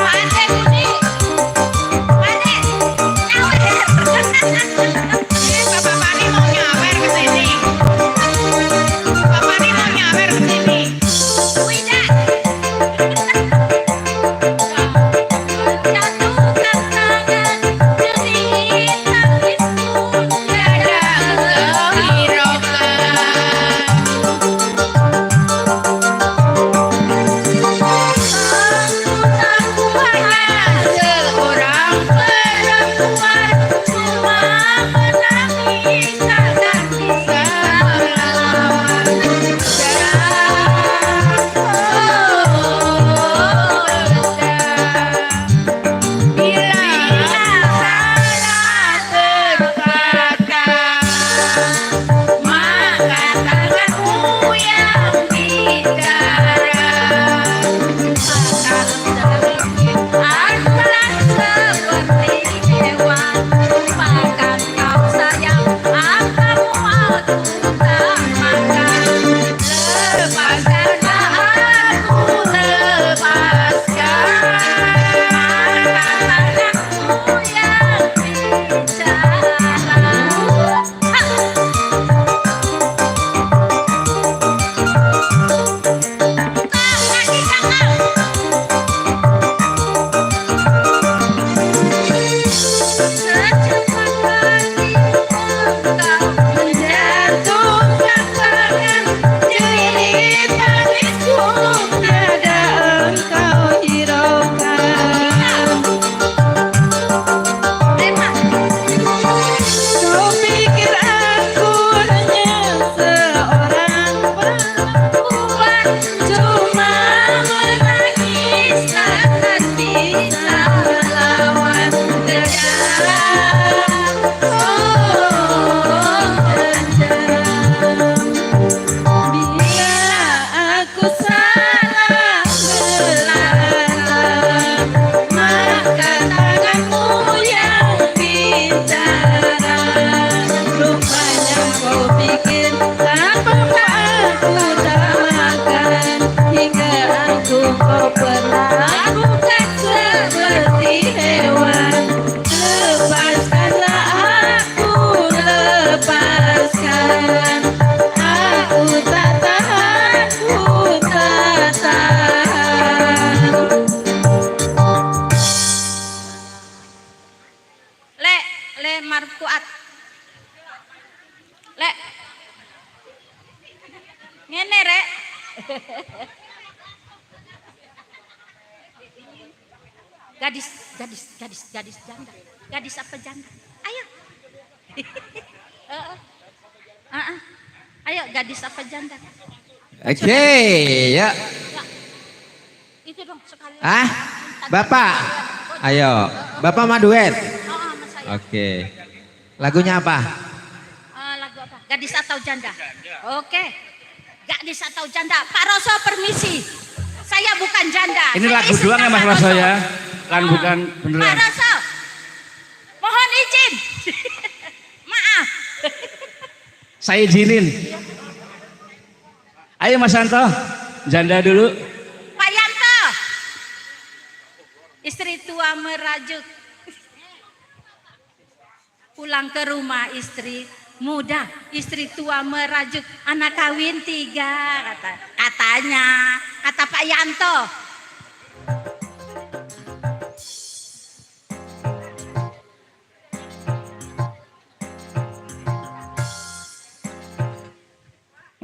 Pandai Budi, pandai. Bapak Pani mau nyawer ke sini. Bapak Pani mau nyawer ke sini. Tidak. Jatuhkan tangan demi tangisku, tiada menghiraukan. Aku hanya seorang perempuan, cuma menangis takkan bisa melawan. Bila salah berkata, maka tanganmu yang bicara. Adalah seperti hewan, makan kau sayang, aku mau tak makan. Lepaskanlah aku, lepaskan. Tanganmu yang bicara. Lagi kakak. Secepat hati engkau menjatuhkan tangan, jadi tangisku tiada engkau hiraukan. Kau pikir aku hanya seorang perempuan, cuma menangis takkan bisa melawan kejam. Oh, kejam. Bila aku salah melarang, maka tanganmu yang bicara. Rupanya kau pikir apa aku tak makan, hingga aku kau perlakukan seperti hewan. Lepaskanlah aku, lepaskan. Aku tak tahan, ku tak tahan. Le marfuat. Le. Ngene rek. Gadis janda. Gadis apa janda? Ayo. Ayo gadis apa janda? Oke, ya. Itu dong sekali. Bapak. Ayo, Bapak mau duet. Sama saya. Oke. Lagunya apa? Lagu apa? Gadis atau janda? Oke. Gadis atau janda. Pak Roso permisi. Saya bukan janda. Ini Saya lagu istrinya doang ya Mas Pak Roso ya? Kan bukan Pak beneran. Roso. Mohon izin. Maaf. Saya izinin. Ayo Mas Santo, janda dulu. Pak Yanto. Istri tua merajuk. Pulang ke rumah istri muda, istri tua merajuk, anak kawin 3 katanya, kata Pak Yanto.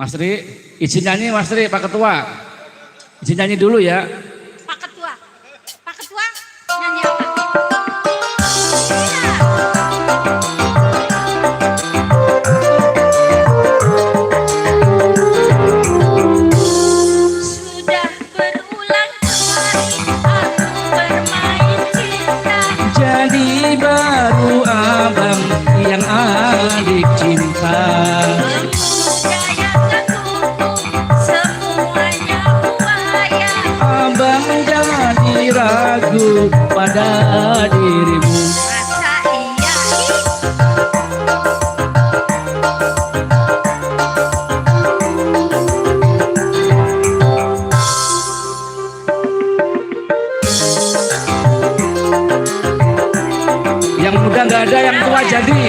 Mas Tri, izin nyanyi Mas Tri, Pak Ketua. Izin nyanyi dulu ya. Pak Ketua, nyanyi apa? Sudah Yang muda nggak ada, yang tua jadi.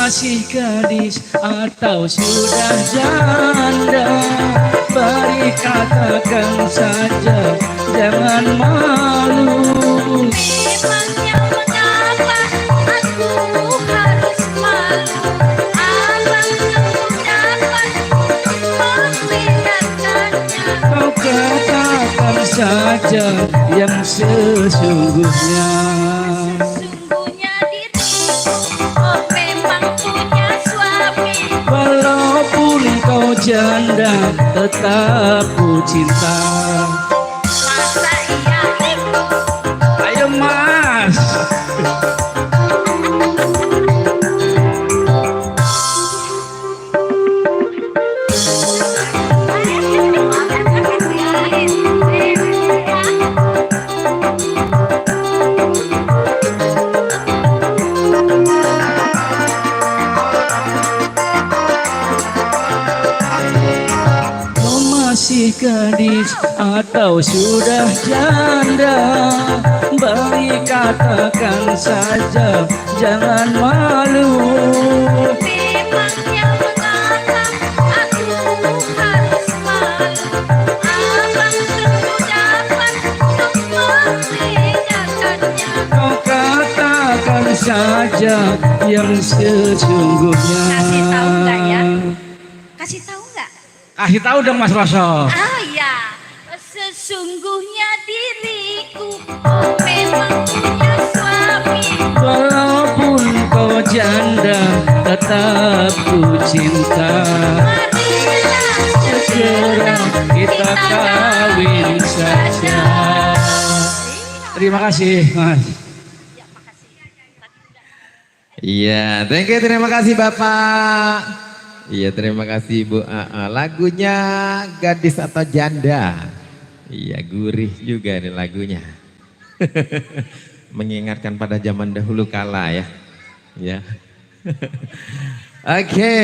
Masih gadis atau sudah janda, beri katakan saja, jangan malu. Memangnya mengapa aku harus malu? Abang belum dapat membedakannya. Kau katakan saja yang sesungguhnya. Sesungguhnya diriku oh memang punya suami. Walaupun kau janda, tetap ku cinta. Masa iya itu? Ayo mas. Kau masih gadis atau sudah janda, beri katakan saja, jangan malu. Memangnya mengapa aku harus malu? Abang belum dapat membedakannya. Kau katakan saja yang sesungguhnya. Kasih tahu nggak ya? Kasih tahu nggak? Kasih tahu dong Mas Roso. Ah ya, sesungguhnya diriku oh memang punya suami. Walaupun kau janda, tetap ku cinta. Marilah Segera kita kawin saja. Terima kasih Mas. Iya, thank you, terima kasih Bapak. Iya, terima kasih Bu AA. Lagunya Gadis atau Janda. Iya, gurih juga nih lagunya. Mengingatkan pada zaman dahulu kala ya. Ya. Oke.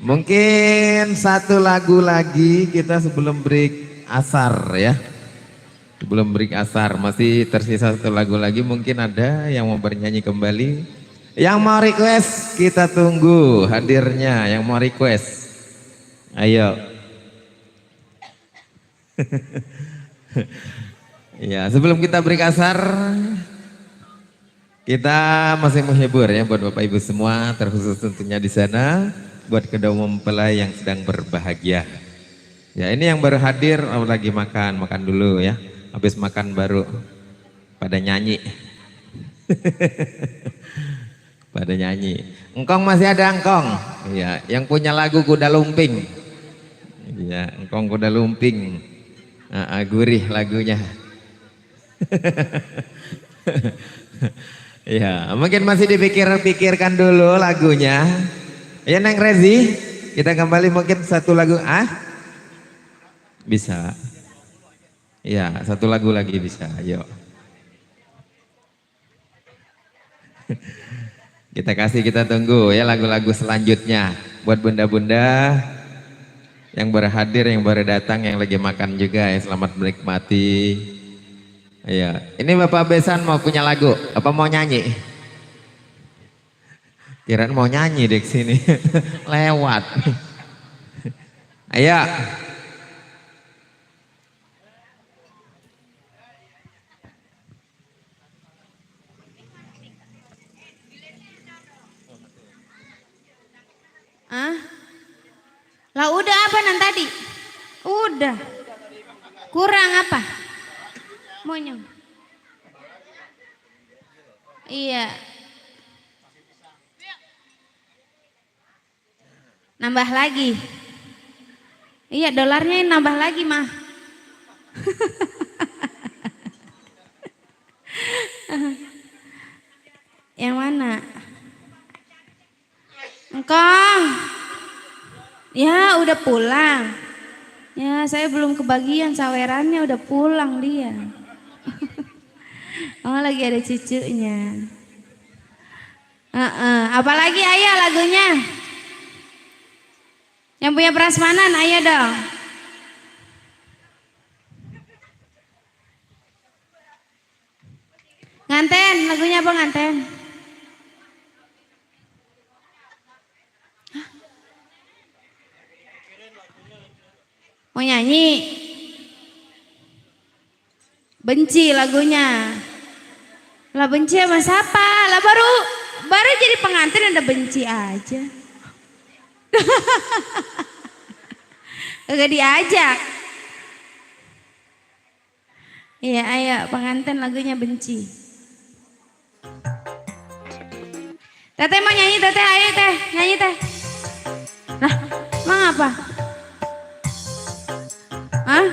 Mungkin satu lagu lagi kita sebelum break asar ya. Sebelum break asar masih tersisa satu lagu lagi, mungkin ada yang mau bernyanyi kembali. Yang mau request kita tunggu hadirnya, yang mau request. Ayo. Ya, sebelum kita break asar, kita masih menghibur ya buat Bapak Ibu semua, terkhusus tentunya di sana buat kedua mempelai yang sedang berbahagia. Ya, ini yang baru hadir lagi makan dulu ya. Habis makan baru pada nyanyi. Pada nyanyi. Engkong masih ada engkong. Iya, yang punya lagu Kuda Lumping. Iya, engkong Kuda Lumping. Gurih lagunya. Ya, mungkin masih dipikir-pikirkan dulu lagunya. Ya Neng Rezi, kita kembali mungkin satu lagu. Bisa. Ya, satu lagu lagi bisa. Ayo. Kita tunggu ya lagu-lagu selanjutnya. Buat bunda-bunda yang baru hadir, yang baru datang, yang lagi makan juga ya, selamat menikmati. Iya, ini Bapak Besan mau punya lagu, apa mau nyanyi? Kirain mau nyanyi di sini. Lewat. Ayo. Lah udah apa nan tadi? Udah. Kurang apa? Monyong. Iya. Nambah lagi. Iya, dolarnya nambah lagi mah. Yang mana? Engkong. Ya udah pulang. Ya saya belum kebagian sawerannya, udah pulang dia. Oh lagi ada cucunya. Apalagi ayah lagunya? Yang punya prasmanan, ayo dong. Nganten, lagunya apa nganten? Hah? Mau nyanyi? Benci lagunya. Lah benci sama siapa? Lah baru jadi pengantin udah benci aja. Gak diajak. Iya, ayo pengantin lagunya benci. Teteh mau nyanyi, teteh ayo teh, nyanyi teh. Lah, emang apa? Hah?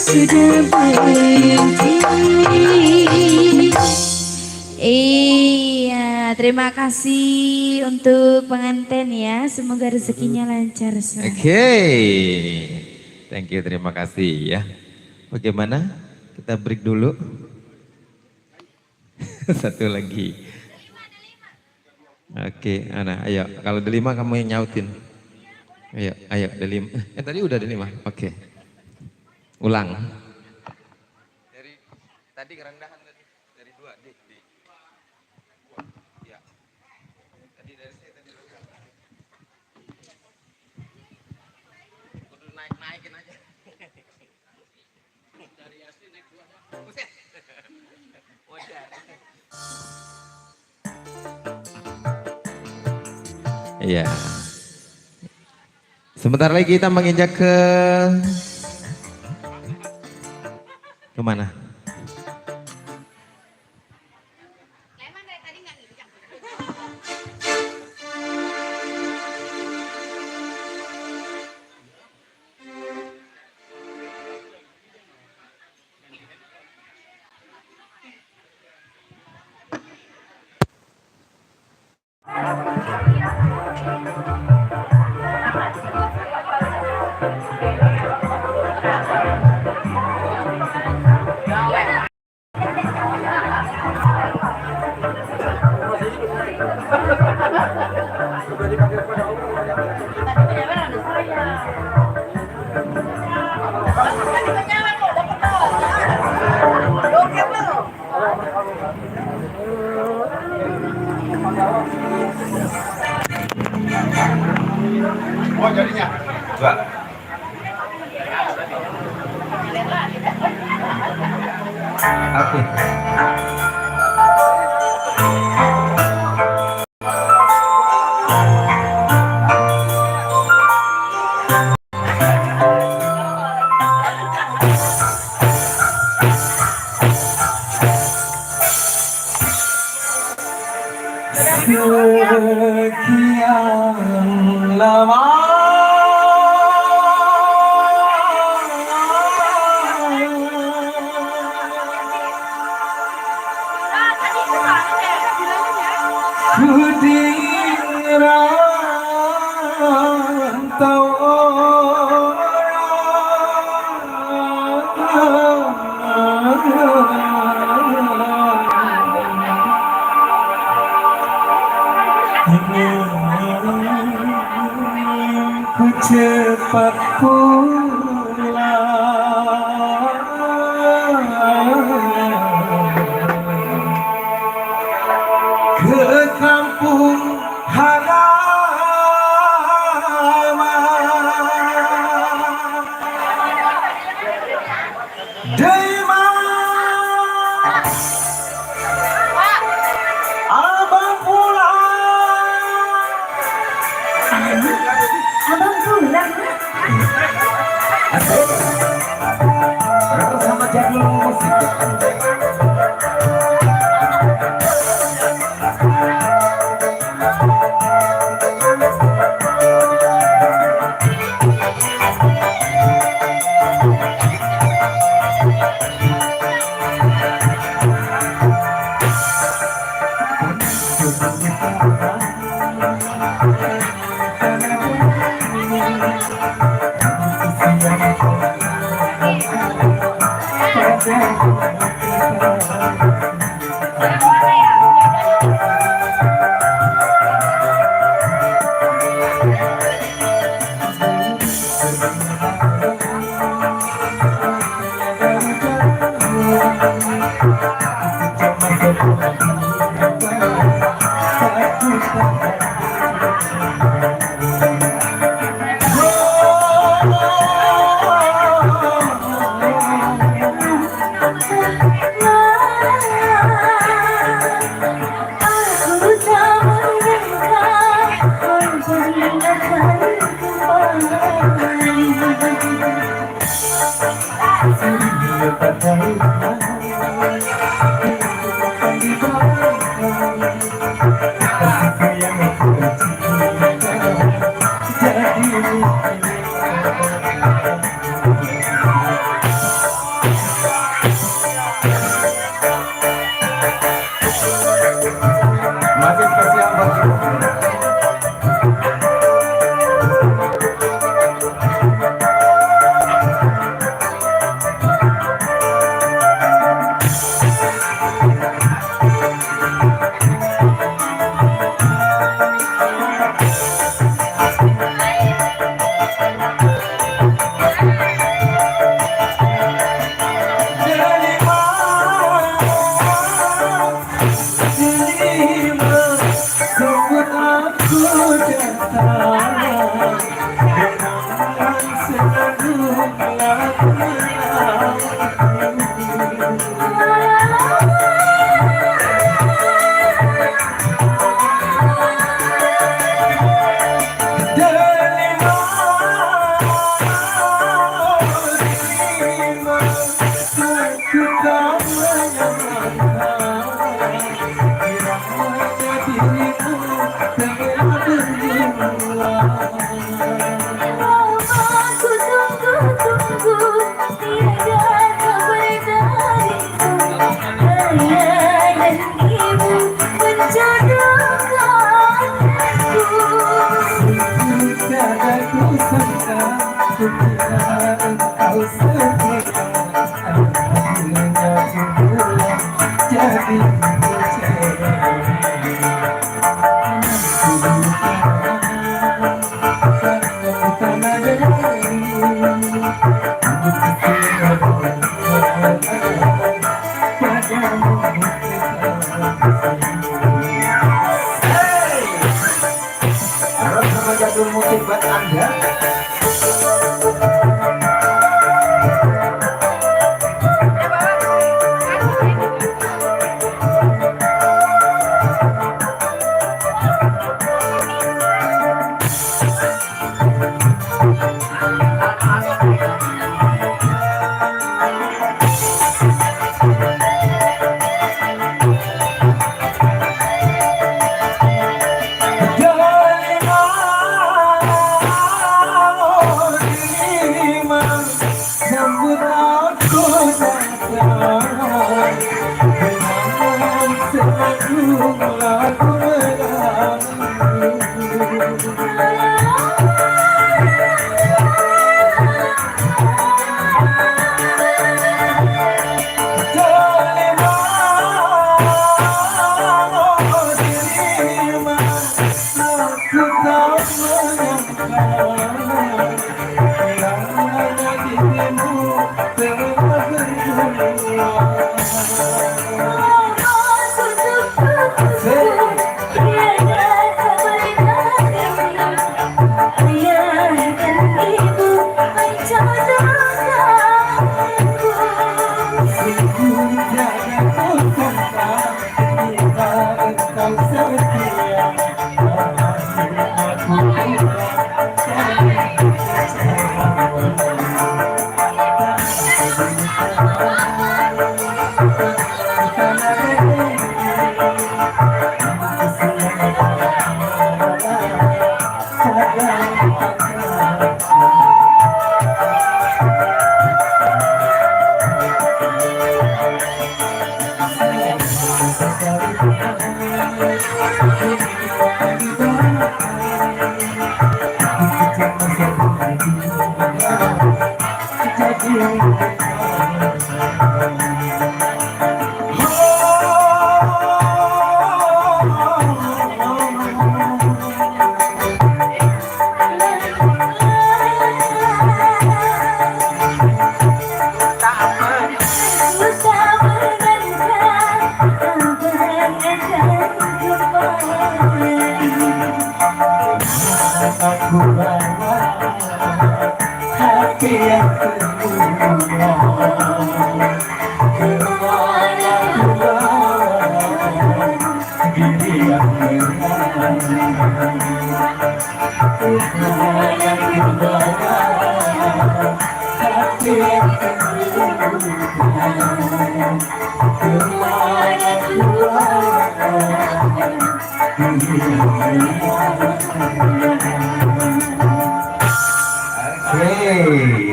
sudah benci. Iya, terima kasih untuk pengantin ya. Semoga rezekinya lancar. Oke, thank you, terima kasih ya. Bagaimana? Kita break dulu. Satu lagi. Oke, Ana, ayo. Kalau delima kamu yang nyautin. Ayo, delima. Tadi udah delima. Oke. Ulang. Dari tadi kerendahan tadi. Dari 2 di. Ya. Tadi dari saya tadi. Kudu naikin aja. Dari asli naik 2. Buset. Wajar. Iya. Sebentar lagi kita menginjak ke mana? Oh jadinya. 2. Oke. Sekian lama ku di rantau ku cepat pulang ke kampung halaman. Deima abang pulang. Abang pulang. Bersama Jadul Musik. ku sangka kukira engkau setia. Akhirnya ku pulang jadi kecewa. Jadul musik buat Anda.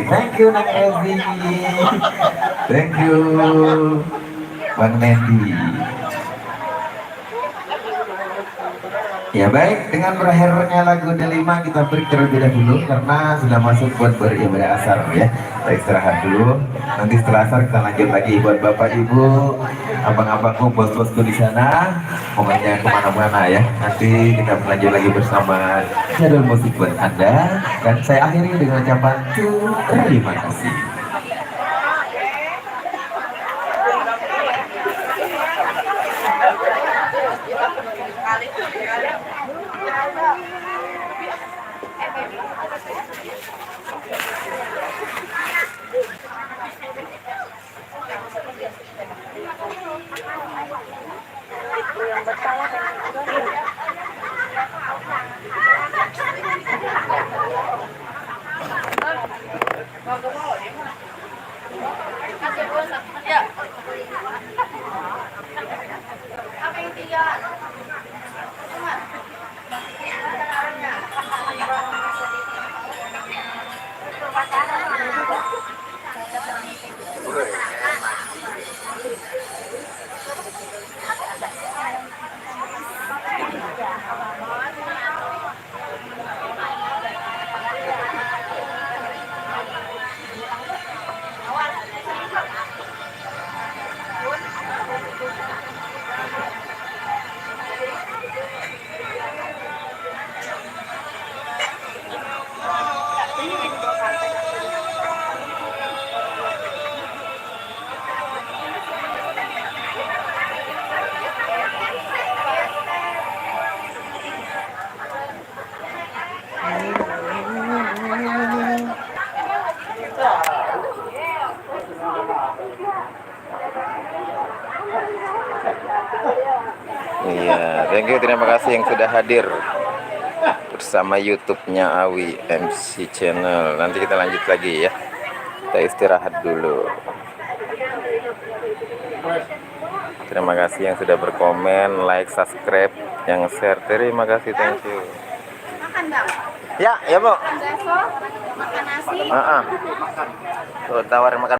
Thank you Nak Evi, thank you Bang Nendi. Ya baik, dengan berakhirnya lagu delima kita break terlebih dahulu karena sudah masuk buat beribadah asar ya. Kita istirahat dulu. Nanti setelah asar kita lanjut lagi buat bapak ibu, abang-abangku, bos-bosku di sana. Pokoknya jangan kemana-mana ya. Nanti kita lanjut lagi bersama jadwal musik buat Anda. Dan saya akhiri dengan ucapan terima kasih. Iya, thank you, terima kasih yang sudah hadir bersama YouTube-nya Awi MC Channel. Nanti kita lanjut lagi ya. Kita istirahat dulu. Terima kasih yang sudah berkomen, like, subscribe, yang share. Terima kasih, thank you. Makan bang. Ya, ya Bu. Makan bakso, makan nasi. Tuh, tawarin makan.